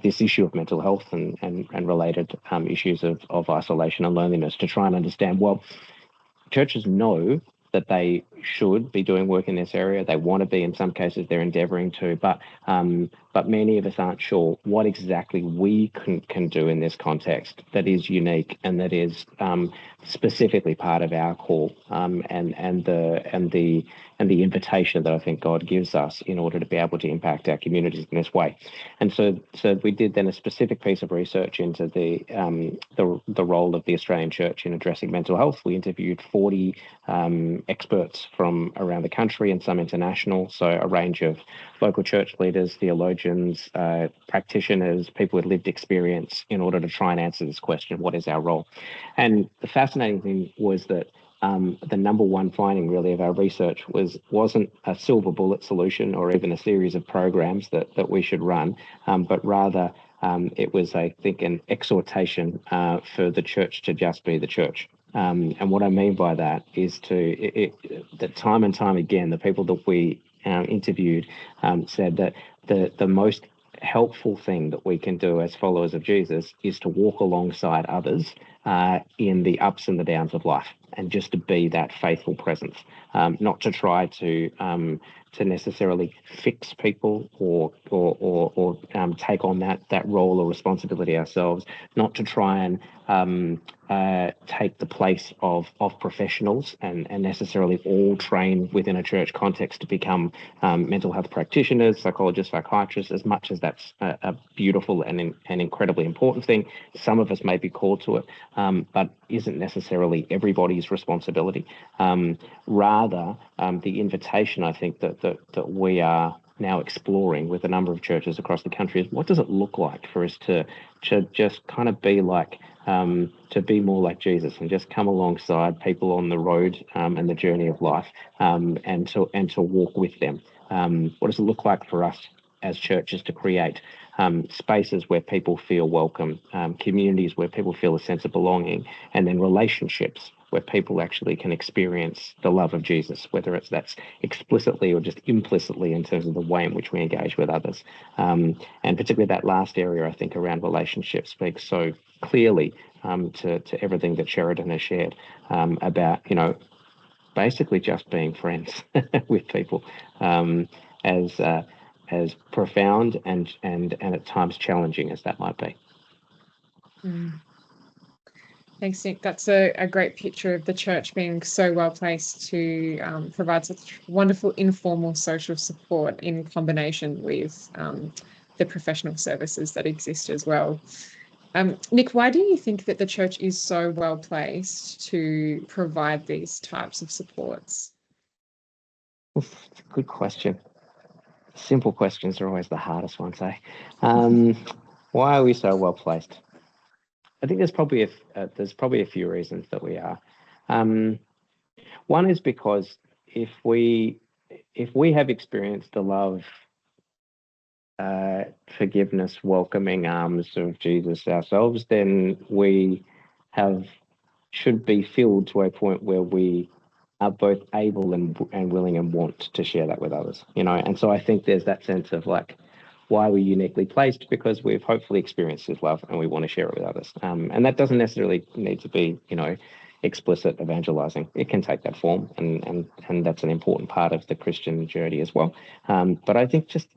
this issue of mental health and related issues of isolation and loneliness to try and understand, well, churches know that they should be doing work in this area. They want to be, in some cases, they're endeavouring to, but many of us aren't sure what exactly we can do in this context that is unique and that is specifically part of our call and the invitation that I think God gives us in order to be able to impact our communities in this way. And so we did then a specific piece of research into the role of the Australian Church in addressing mental health. We interviewed 40 experts from around the country and some international, so a range of local church leaders, theologians, practitioners, people with lived experience, in order to try and answer this question: what is our role? And the fascinating thing was that the number one finding really of our research wasn't a silver bullet solution or even a series of programs that we should run, but rather it was, I think, an exhortation for the church to just be the church. And what I mean by that is that time and time again, the people that we interviewed said that the most helpful thing that we can do as followers of Jesus is to walk alongside others in the ups and the downs of life, and just to be that faithful presence, not to try to necessarily fix people or take on that role or responsibility ourselves, not to try and take the place of professionals and necessarily all train within a church context to become mental health practitioners, psychologists, psychiatrists, as much as that's a beautiful and incredibly important thing. Some of us may be called to it, but isn't necessarily everybody's responsibility. Rather, the invitation, I think, that we are now exploring with a number of churches across the country is, what does it look like for us to just kind of be like, to be more like Jesus and just come alongside people on the road and the journey of life, and to walk with them. What does it look like for us as churches to create spaces where people feel welcome, communities where people feel a sense of belonging, and then relationships where people actually can experience the love of Jesus, whether that's explicitly or just implicitly in terms of the way in which we engage with others. And particularly that last area, I think, around relationships speaks so clearly to everything that Sheridan has shared about, basically just being friends with people, as profound and at times challenging as that might be. Thanks, Nic. That's a great picture of the church being so well placed to provide such wonderful informal social support in combination with the professional services that exist as well. Nic, why do you think that the church is so well placed to provide these types of supports? It's a good question. Simple questions are always the hardest ones, eh? Why are we so well placed? I think there's probably a few reasons that we are. One is because if we have experienced the love, forgiveness, welcoming arms of Jesus ourselves, then we should be filled to a point where we are both able and willing and want to share that with others, And so I think there's that sense of like, why we're uniquely placed, because we've hopefully experienced his love and we want to share it with others. And that doesn't necessarily need to be, explicit evangelizing. It can take that form, and that's an important part of the Christian journey as well. But I think just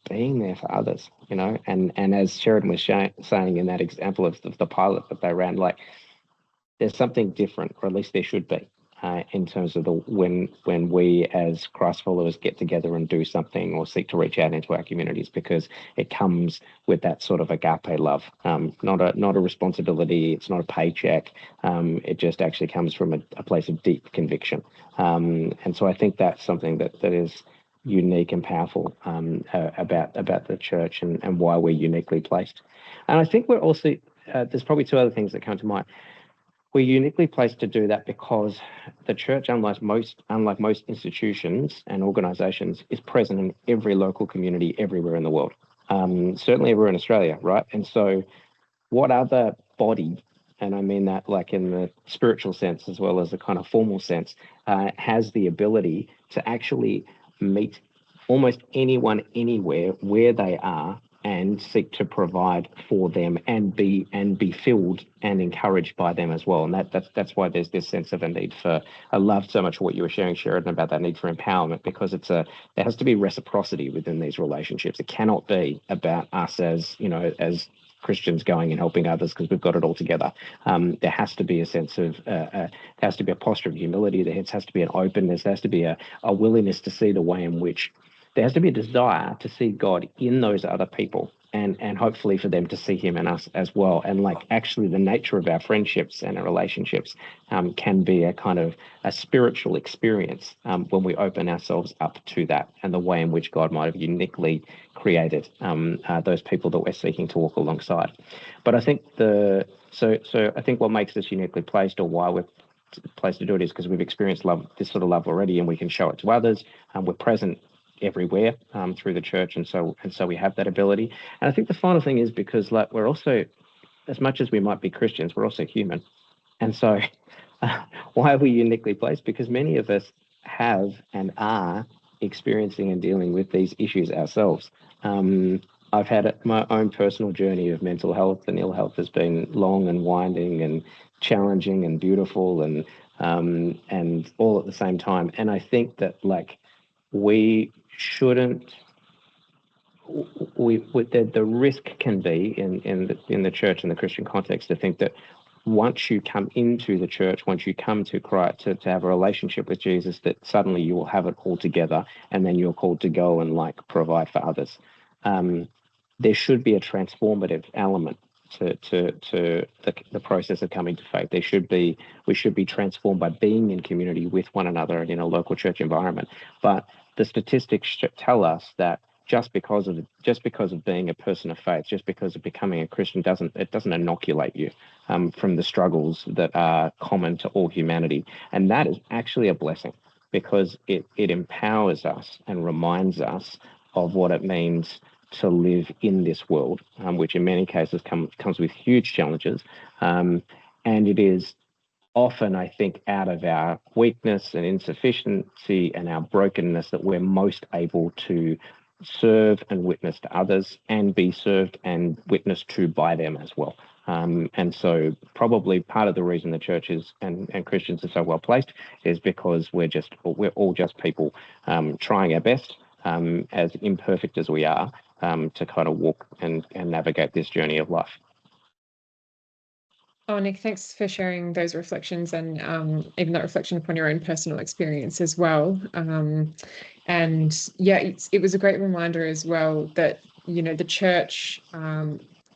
being there for others, and as Sheridan was saying in that example of the pilot that they ran, like there's something different, or at least there should be. In terms of when we as Christ followers get together and do something or seek to reach out into our communities, because it comes with that sort of agape love, not a responsibility. It's not a paycheck. It just actually comes from a place of deep conviction. And so I think that's something that is unique and powerful about the church and why we're uniquely placed. And I think we're also there's probably two other things that come to mind. We're uniquely placed to do that because the church, unlike most institutions and organisations, is present in every local community everywhere in the world, certainly everywhere in Australia, right? And so what other body, and I mean that like in the spiritual sense as well as the kind of formal sense, has the ability to actually meet almost anyone anywhere where they are and seek to provide for them and be filled and encouraged by them as well. And that's why there's this sense of a need for, I love so much what you were sharing, Sheridan, about that need for empowerment, because there has to be reciprocity within these relationships. It cannot be about us as Christians going and helping others because we've got it all together. There has to be a sense of, there has to be a posture of humility. There has to be an openness. There has to be a willingness to see the way in which there has to be a desire to see God in those other people and hopefully for them to see him in us as well. And like actually the nature of our friendships and our relationships can be a kind of a spiritual experience when we open ourselves up to that and the way in which God might have uniquely created those people that we're seeking to walk alongside. But I think so I think what makes us uniquely placed, or why we're placed to do it, is because we've experienced this sort of love already, and we can show it to others. We're present everywhere through the church, and so we have that ability. And I think the final thing is because like we're also, as much as we might be Christians, we're also human. And so why are we uniquely placed? Because many of us have and are experiencing and dealing with these issues ourselves. I've had my own personal journey of mental health, and ill health has been long and winding and challenging and beautiful and all at the same time. And I think that like we shouldn't. The risk can be in the church and the Christian context to think that once you come into the church, once you come to Christ to have a relationship with Jesus, that suddenly you will have it all together, and then you're called to go and like provide for others. There should be a transformative element to the process of coming to faith. We should be transformed by being in community with one another in a local church environment. But the statistics tell us that just because of being a person of faith, just because of becoming a Christian, doesn't inoculate you from the struggles that are common to all humanity. And that is actually a blessing, because it empowers us and reminds us of what it means to live in this world, which in many cases comes with huge challenges. And it is often, I think, out of our weakness and insufficiency and our brokenness that we're most able to serve and witness to others and be served and witnessed to by them as well. And so probably part of the reason the churches and Christians are so well placed is because we're all just people trying our best, as imperfect as we are, to kind of walk and navigate this journey of life. Oh, Nic, thanks for sharing those reflections and even that reflection upon your own personal experience as well. And yeah, it was a great reminder as well that, the church,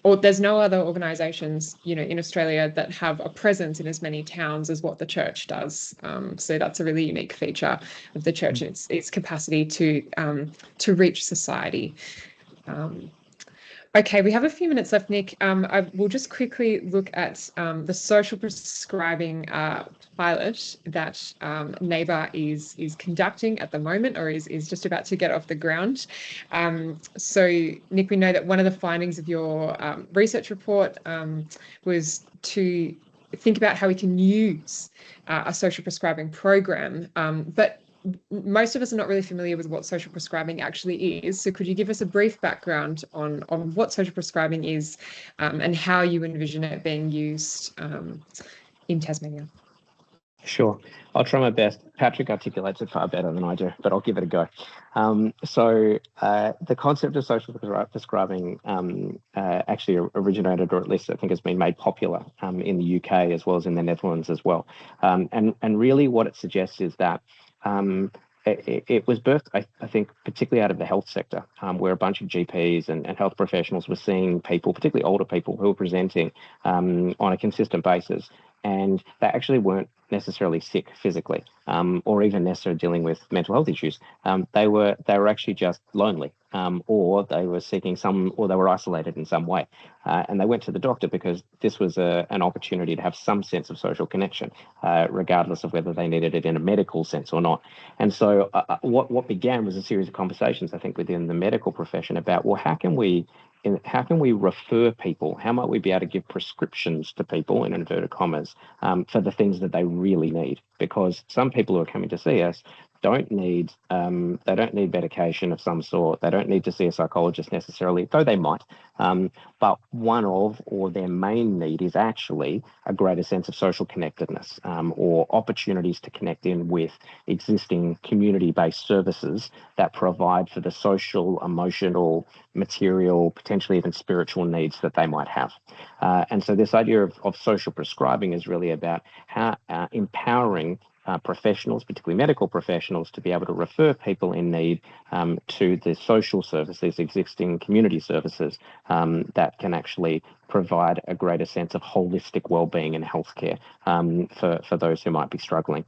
or there's no other organisations, in Australia that have a presence in as many towns as what the church does. So that's a really unique feature of the church, and its capacity to reach society. Okay, we have a few minutes left, Nic. I will just quickly look at the social prescribing pilot that NAYBA is conducting at the moment, or is just about to get off the ground. So, Nic, we know that one of the findings of your research report was to think about how we can use a social prescribing program, but most of us are not really familiar with what social prescribing actually is. So could you give us a brief background on what social prescribing is, and how you envision it being used in Tasmania? Sure. I'll try my best. Patrick articulates it far better than I do, but I'll give it a go. So the concept of social prescribing actually originated, or at least I think has been made popular in the UK as well as in the Netherlands as well. And really what it suggests is that it was birthed, I think, particularly out of the health sector, where a bunch of GPs and health professionals were seeing people, particularly older people, who were presenting on a consistent basis, and they actually weren't necessarily sick physically, or even necessarily dealing with mental health issues. They were actually just lonely, or they were seeking or they were isolated in some way, and they went to the doctor because this was an opportunity to have some sense of social connection, regardless of whether they needed it in a medical sense or not. And so, what began was a series of conversations, I think, within the medical profession about, well, how can we refer people? How might we be able to give prescriptions to people, in inverted commas, for the things that they really need? Because some people who are coming to see us don't need medication of some sort. They don't need to see a psychologist necessarily, though they might. But one of, or their main need, is actually a greater sense of social connectedness, or opportunities to connect in with existing community-based services that provide for the social, emotional, material, potentially even spiritual needs that they might have. And so this idea of social prescribing is really about how empowering professionals, particularly medical professionals, to be able to refer people in need to the social services, existing community services that can actually provide a greater sense of holistic well-being and healthcare for those who might be struggling.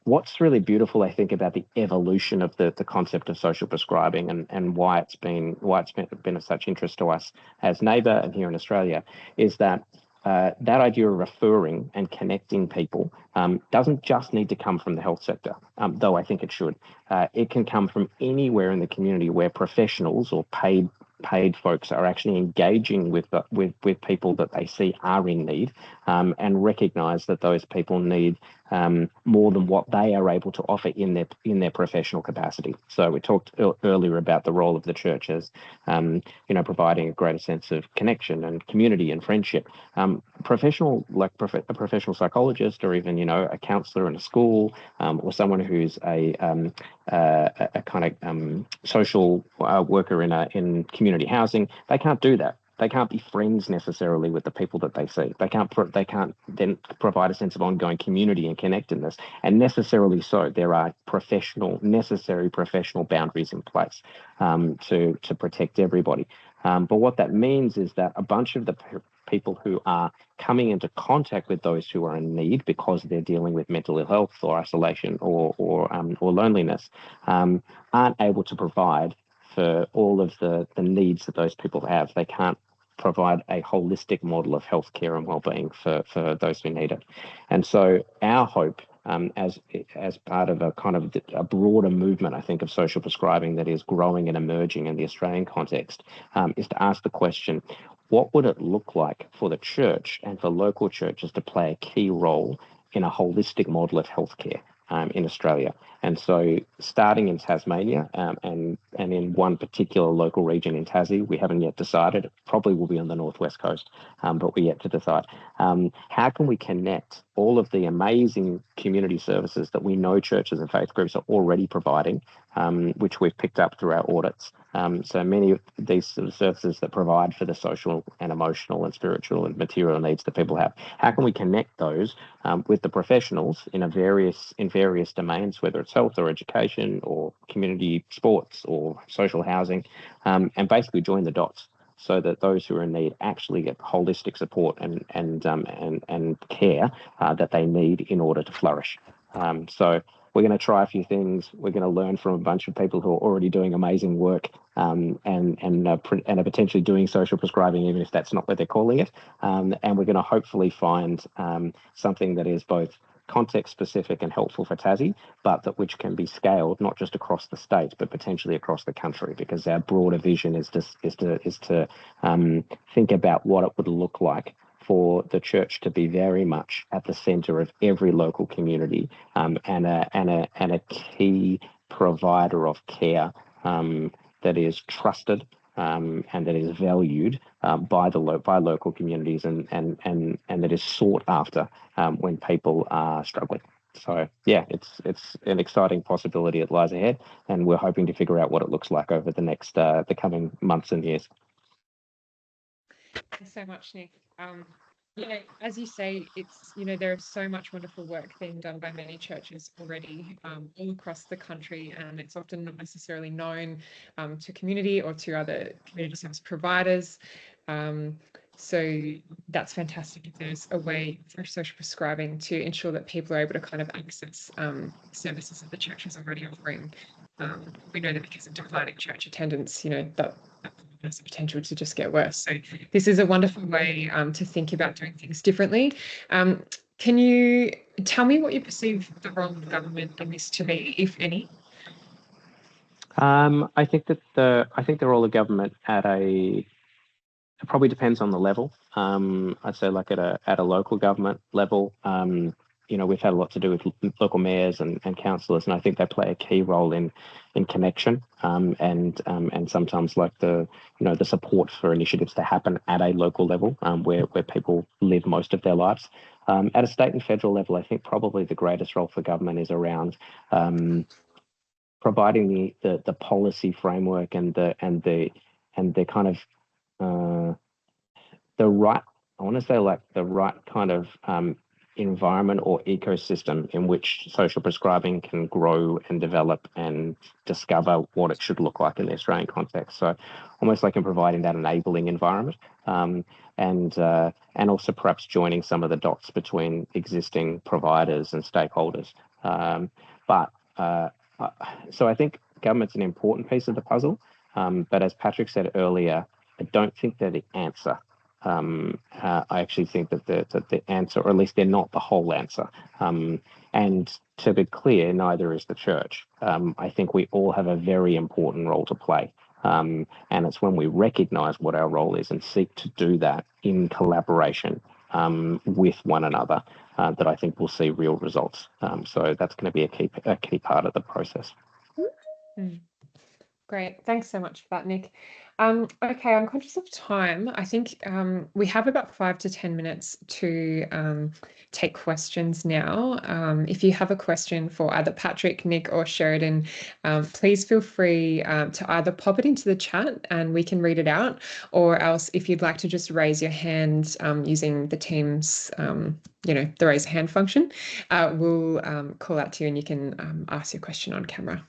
What's really beautiful, I think, about the evolution of the concept of social prescribing and why it's been of such interest to us as NAYBA and here in Australia is that that idea of referring and connecting people doesn't just need to come from the health sector, though I think it should. It can come from anywhere in the community where professionals or paid folks are actually engaging with people that they see are in need, and recognise that those people need more than what they are able to offer in their professional capacity. So we talked earlier about the role of the church as providing a greater sense of connection and community and friendship. A professional psychologist, or even a counsellor in a school, or someone who's a kind of social worker in community housing, they can't do that. They can't be friends necessarily with the people that they see. They can't then provide a sense of ongoing community and connectedness. And necessarily so, there are necessary professional boundaries in place to protect everybody. But what that means is that a bunch of the people who are coming into contact with those who are in need because they're dealing with mental ill health or isolation or loneliness aren't able to provide for all of the needs that those people have. They can't provide a holistic model of healthcare and wellbeing for those who need it. And so our hope as part of a kind of a broader movement, I think, of social prescribing that is growing and emerging in the Australian context, is to ask the question, what would it look like for the church and for local churches to play a key role in a holistic model of healthcare in Australia? And so starting in Tasmania and in one particular local region in Tassie, we haven't yet decided, it probably will be on the northwest coast, but we're yet to decide. How can we connect all of the amazing community services that we know churches and faith groups are already providing, which we've picked up through our audits? So many of these sort of services that provide for the social and emotional and spiritual and material needs that people have. How can we connect those with the professionals in various domains, whether it's health or education or community sports or social housing, and basically join the dots so that those who are in need actually get holistic support and care that they need in order to flourish. So we're going to try a few things. We're going to learn from a bunch of people who are already doing amazing work and are potentially doing social prescribing, even if that's not what they're calling it. And we're going to hopefully find something that is both context specific and helpful for Tassie, but that which can be scaled not just across the state, but potentially across the country, because our broader vision is to think about what it would look like for the church to be very much at the centre of every local community and a key provider of care that is trusted and that is valued by local communities and that is sought after when people are struggling. So yeah, it's an exciting possibility that lies ahead, and we're hoping to figure out what it looks like over the coming months and years. Thanks so much, Nic. As you say, it's, there is so much wonderful work being done by many churches already all across the country, and it's often not necessarily known to community or to other community service providers. So that's fantastic if there's a way for social prescribing to ensure that people are able to kind of access services that the church is already offering. We know that because of declining church attendance, that has the potential to just get worse. So this is a wonderful way to think about doing things differently. Can you tell me what you perceive the role of government in this to be, if any? I think the role of government it probably depends on the level. I'd say like at a local government level, we've had a lot to do with local mayors and councillors, and I think they play a key role in connection and sometimes like the support for initiatives to happen at a local level where people live most of their lives. At a state and federal level, I think probably the greatest role for government is around providing the policy framework and the kind of the right kind of environment or ecosystem in which social prescribing can grow and develop and discover what it should look like in the Australian context. So almost like in providing that enabling environment and also perhaps joining some of the dots between existing providers and stakeholders. So I think government's an important piece of the puzzle, but as Patrick said earlier, I don't think they're the answer. I actually think that the answer, or at least they're not the whole answer. And to be clear, neither is the church. I think we all have a very important role to play. And it's when we recognise what our role is and seek to do that in collaboration with one another that I think we'll see real results. So that's going to be a key part of the process. Great. Thanks so much for that, Nic. Okay, I'm conscious of time. I think we have about 5 to 10 minutes to take questions now. If you have a question for either Patrick, Nic, or Sheridan, please feel free to either pop it into the chat and we can read it out, or else if you'd like to just raise your hand using the Teams, the raise hand function, we'll call out to you and you can ask your question on camera.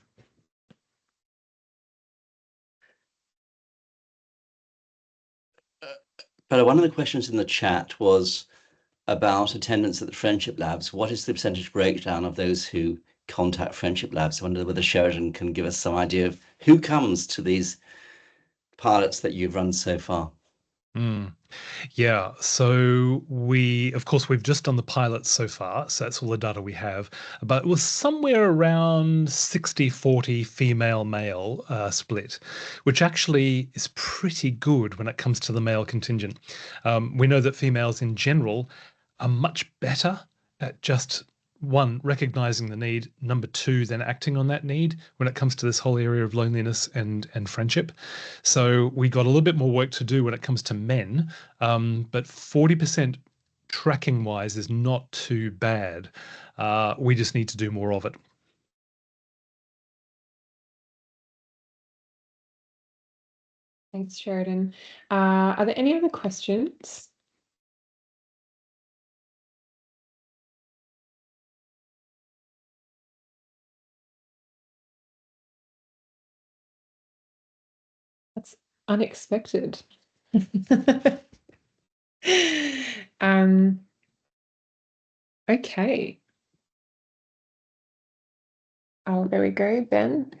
But one of the questions in the chat was about attendance at the Friendship Labs. What is the percentage breakdown of those who contact Friendship Labs? I wonder whether Sheridan can give us some idea of who comes to these pilots that you've run so far. Mm. Yeah, so of course, we've just done the pilots so far, so that's all the data we have, but it was somewhere around 60-40 female-male split, which actually is pretty good when it comes to the male contingent. We know that females in general are much better at just one, recognizing the need, number two, then acting on that need when it comes to this whole area of loneliness and friendship. So we got a little bit more work to do when it comes to men, but 40% tracking wise is not too bad. We just need to do more of it. Thanks, Sheridan. Are there any other questions? That's unexpected. Okay. Oh, there we go, Ben.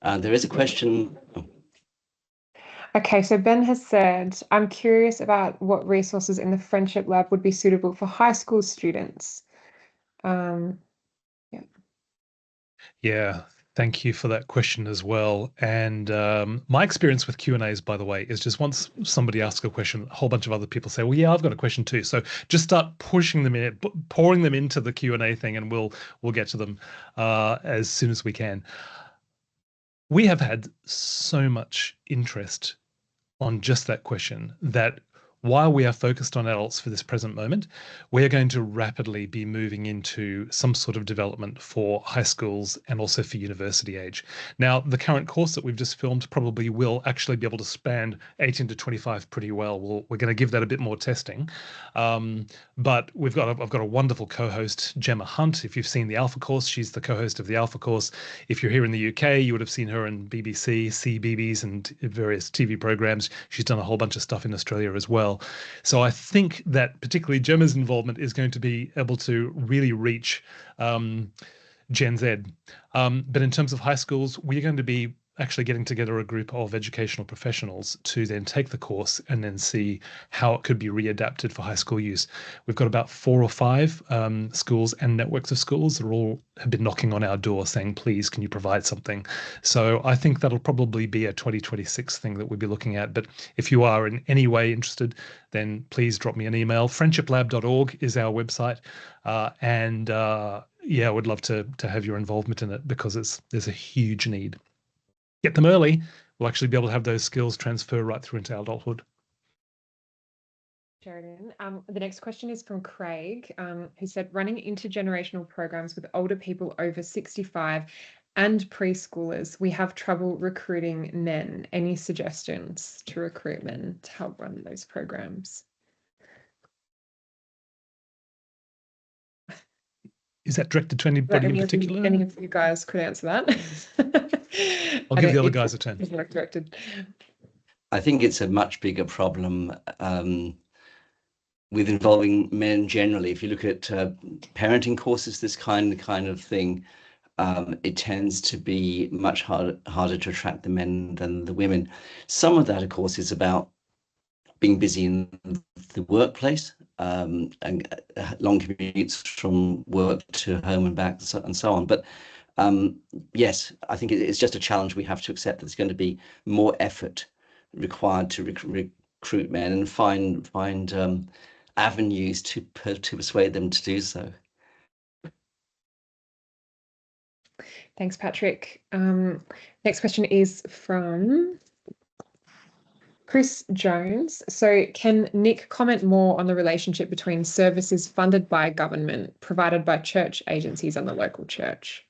There is a question. Okay, so Ben has said, I'm curious about what resources in the Friendship Lab would be suitable for high school students. Yeah, thank you for that question as well. And my experience with Q&As, by the way, is just once somebody asks a question, a whole bunch of other people say, well, yeah, I've got a question too. So just start pushing them in, pouring them into the Q&A thing, and we'll get to them as soon as we can. We have had so much interest on just that question that while we are focused on adults for this present moment, we are going to rapidly be moving into some sort of development for high schools and also for university age. Now, the current course that we've just filmed probably will actually be able to span 18 to 25 pretty well. We're going to give that a bit more testing. But I've got a wonderful co-host, Gemma Hunt. If you've seen the Alpha course, she's the co-host of the Alpha course. If you're here in the UK, you would have seen her in BBC, CBeebies, and various TV programs. She's done a whole bunch of stuff in Australia as well. So I think that particularly Gemma's involvement is going to be able to really reach Gen Z. But in terms of high schools, we're going to be actually getting together a group of educational professionals to then take the course and then see how it could be readapted for high school use. We've got about 4 or 5 schools and networks of schools that all have been knocking on our door saying, please, can you provide something? So I think that'll probably be a 2026 thing that we'll be looking at. But if you are in any way interested, then please drop me an email. friendshiplab.org is our website. Yeah, I would love to have your involvement in it because there's a huge need. Get them early, we'll actually be able to have those skills transfer right through into adulthood. Sheridan. The next question is from Craig, who said, running intergenerational programs with older people over 65 and preschoolers, we have trouble recruiting men. Any suggestions to recruit men to help run those programs? Is that directed to anybody in particular? Any of you guys could answer that. I'll give the other guys a turn. It's work directed. I think it's a much bigger problem with involving men generally. If you look at parenting courses, this kind of thing, it tends to be much harder to attract the men than the women. Some of that, of course, is about being busy in the workplace and long commutes from work to home and back and so on. But yes, I think it's just a challenge we have to accept. There's going to be more effort required to recruit men and find avenues to persuade them to do so. Thanks, Patrick. Next question is from Chris Jones. So can Nic comment more on the relationship between services funded by government, provided by church agencies and the local church?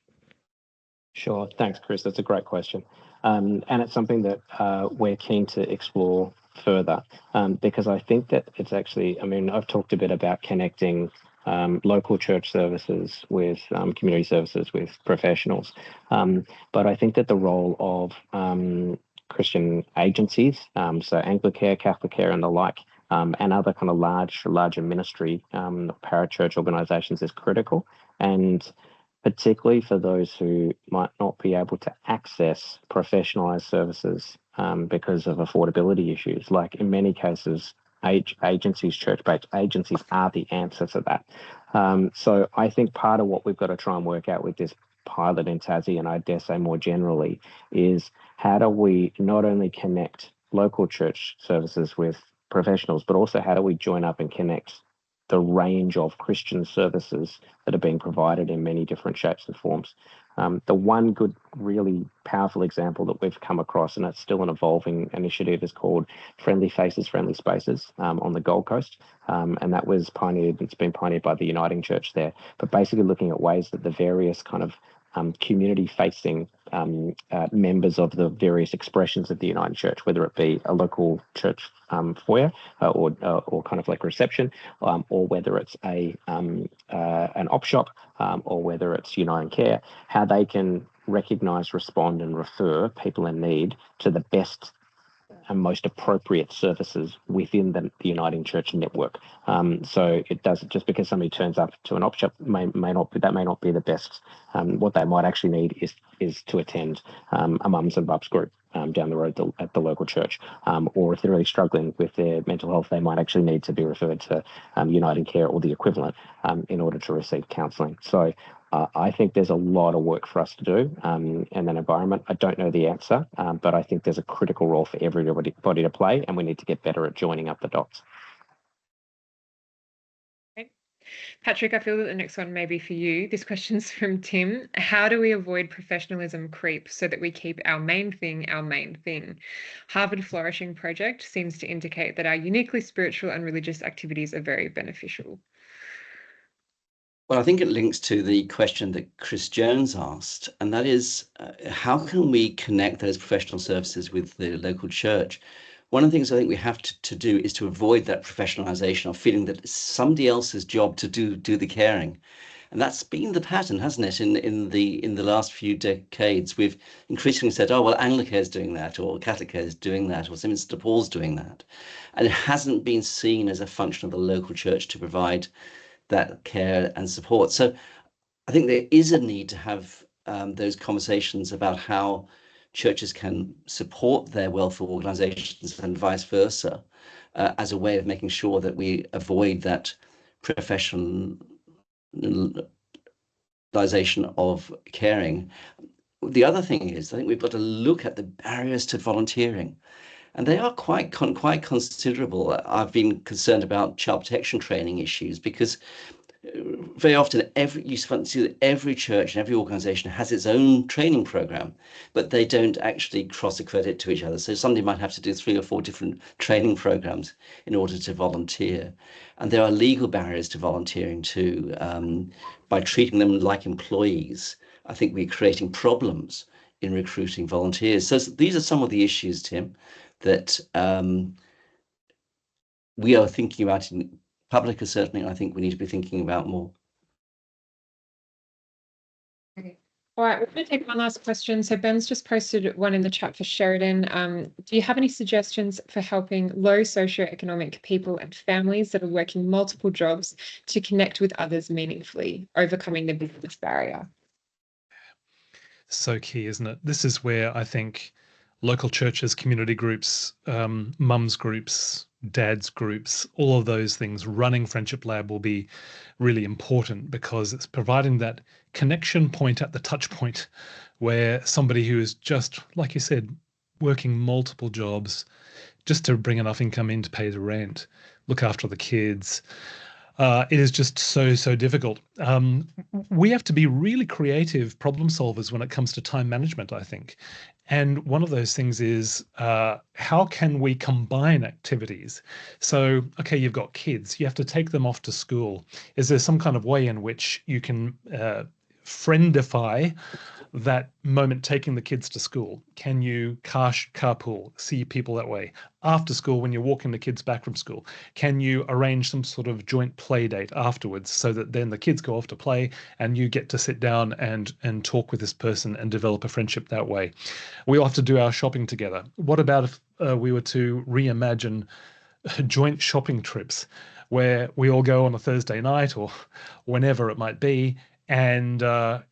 Sure. Thanks, Chris. That's a great question. And it's something that we're keen to explore further because I think that it's actually, I've talked a bit about connecting local church services with community services with professionals. But I think that the role of Christian agencies, so Anglicare, Catholic Care and the like, and other kind of larger ministry parachurch organisations is critical. And particularly for those who might not be able to access professionalised services because of affordability issues. Like in many cases, agencies, church-based agencies are the answer to that. So I think part of what we've got to try and work out with this pilot in Tassie, and I dare say more generally, is how do we not only connect local church services with professionals, but also how do we join up and connect the range of Christian services that are being provided in many different shapes and forms. The one good, really powerful example that we've come across, and it's still an evolving initiative, is called Friendly Faces, Friendly Spaces on the Gold Coast. And that was pioneered, it's been pioneered by the Uniting Church there, but basically looking at ways that the various kind of community-facing members of the various expressions of the Uniting Church, whether it be a local church foyer or kind of like reception, or whether it's an op shop, or whether it's Uniting Care, how they can recognise, respond and refer people in need to the best and most appropriate services within the Uniting Church network. So it doesn't, just because somebody turns up to an op shop may not be the best. What they might actually need is to attend a mums and bubs group down the road at the local church, or if they're really struggling with their mental health, they might actually need to be referred to Uniting Care or the equivalent in order to receive counselling. So I think there's a lot of work for us to do in that environment. I don't know the answer, but I think there's a critical role for everybody to play, and we need to get better at joining up the dots. Okay. Patrick, I feel that the next one may be for you. This question's from Tim. How do we avoid professionalism creep so that we keep our main thing our main thing? Harvard Flourishing Project seems to indicate that our uniquely spiritual and religious activities are very beneficial. Well, I think it links to the question that Chris Jones asked, and that is, how can we connect those professional services with the local church? One of the things I think we have to do is to avoid that professionalization of feeling that it's somebody else's job to do the caring. And that's been the pattern, hasn't it? In the last few decades, we've increasingly said, oh, well, Anglicare is doing that, or Catholic Care is doing that, or St. Paul's doing that. And it hasn't been seen as a function of the local church to provide that care and support. So I think there is a need to have those conversations about how churches can support their welfare organizations and vice versa, as a way of making sure that we avoid that professionalization of caring. The other thing is, I think we've got to look at the barriers to volunteering. And they are quite considerable. I've been concerned about child protection training issues, because very often you see that every church and every organization has its own training program, but they don't actually cross accredit to each other. So somebody might have to do 3 or 4 different training programs in order to volunteer. And there are legal barriers to volunteering too. By treating them like employees, I think we're creating problems in recruiting volunteers. So these are some of the issues, Tim, that we are thinking about in Publica. Certainly, I think we need to be thinking about more. Okay. All right, we're going to take one last question. So Ben's just posted one in the chat for Sheridan. Do you have any suggestions for helping low socioeconomic people and families that are working multiple jobs to connect with others meaningfully, overcoming the business barrier? So key, isn't it? This is where I think local churches, community groups, mums groups, dads groups, all of those things, running Friendship Lab will be really important, because it's providing that connection point at the touch point where somebody who is just, like you said, working multiple jobs just to bring enough income in to pay the rent, look after the kids. It is just so difficult. We have to be really creative problem solvers when it comes to time management, I think. And one of those things is, how can we combine activities? So, okay, you've got kids, you have to take them off to school. Is there some kind of way in which you can friendify that moment taking the kids to school? Can you carpool, see people that way? After school, when you're walking the kids back from school, can you arrange some sort of joint play date afterwards, so that then the kids go off to play and you get to sit down and talk with this person and develop a friendship that way? We all have to do our shopping together. What about if we were to reimagine joint shopping trips, where we all go on a Thursday night or whenever it might be, and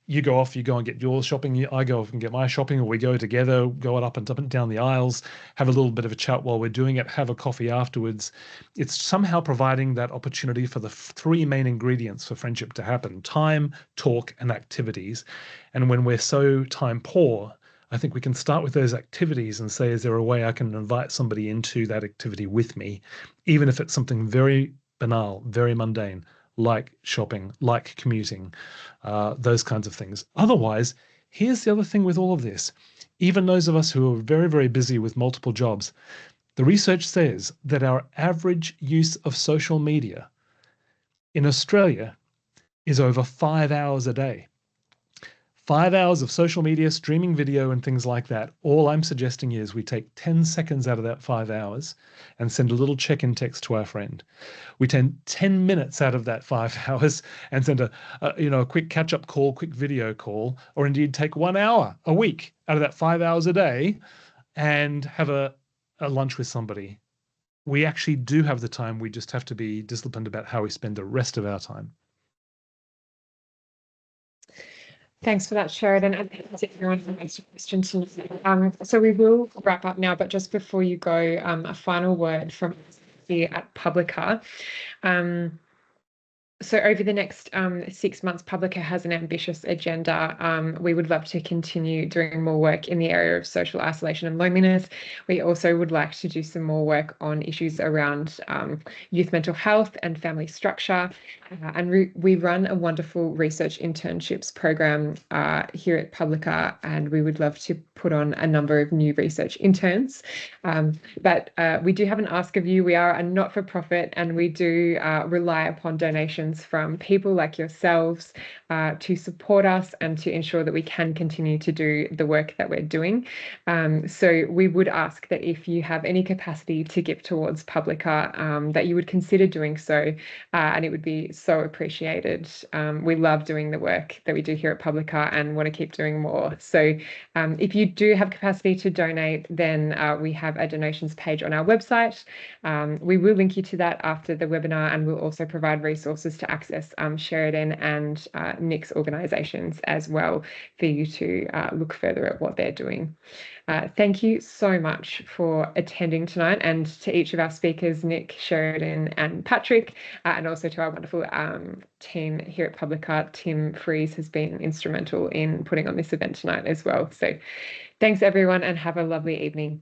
you go off, you go and get your shopping, I go off and get my shopping, or we go together, go up and down the aisles, have a little bit of a chat while we're doing it, have a coffee afterwards. It's somehow providing that opportunity for the three main ingredients for friendship to happen: time, talk, and activities. And when we're so time poor, I think we can start with those activities and say, is there a way I can invite somebody into that activity with me, even if it's something very banal, very mundane, like shopping, like commuting, those kinds of things. Otherwise, here's the other thing with all of this. Even those of us who are very, very busy with multiple jobs, the research says that our average use of social media in Australia is over 5 hours a day. 5 hours of social media, streaming video, and things like that. All I'm suggesting is we take 10 seconds out of that 5 hours and send a little check-in text to our friend. We take 10 minutes out of that 5 hours and send a quick catch-up call, quick video call, or indeed take 1 hour a week out of that 5 hours a day and have a lunch with somebody. We actually do have the time. We just have to be disciplined about how we spend the rest of our time. Thanks for that, Sheridan, and thanks everyone for asking questions. So we will wrap up now, but just before you go, a final word from us here at Publica. So over the next 6 months, Publica has an ambitious agenda. We would love to continue doing more work in the area of social isolation and loneliness. We also would like to do some more work on issues around youth mental health and family structure. And we run a wonderful research internships program here at Publica, and we would love to put on a number of new research interns. But we do have an ask of you. We are a not-for-profit, and we do rely upon donations from people like yourselves to support us and to ensure that we can continue to do the work that we're doing. So we would ask that if you have any capacity to give towards Publica, that you would consider doing so, and it would be so appreciated. We love doing the work that we do here at Publica and want to keep doing more. So if you do have capacity to donate, then we have a donations page on our website. We will link you to that after the webinar, and we'll also provide resources to access Sheridan and Nic's organisations as well for you to look further at what they're doing. Thank you so much for attending tonight, and to each of our speakers, Nic, Sheridan and Patrick, and also to our wonderful team here at Publica. Tim Fries has been instrumental in putting on this event tonight as well. So thanks everyone, and have a lovely evening.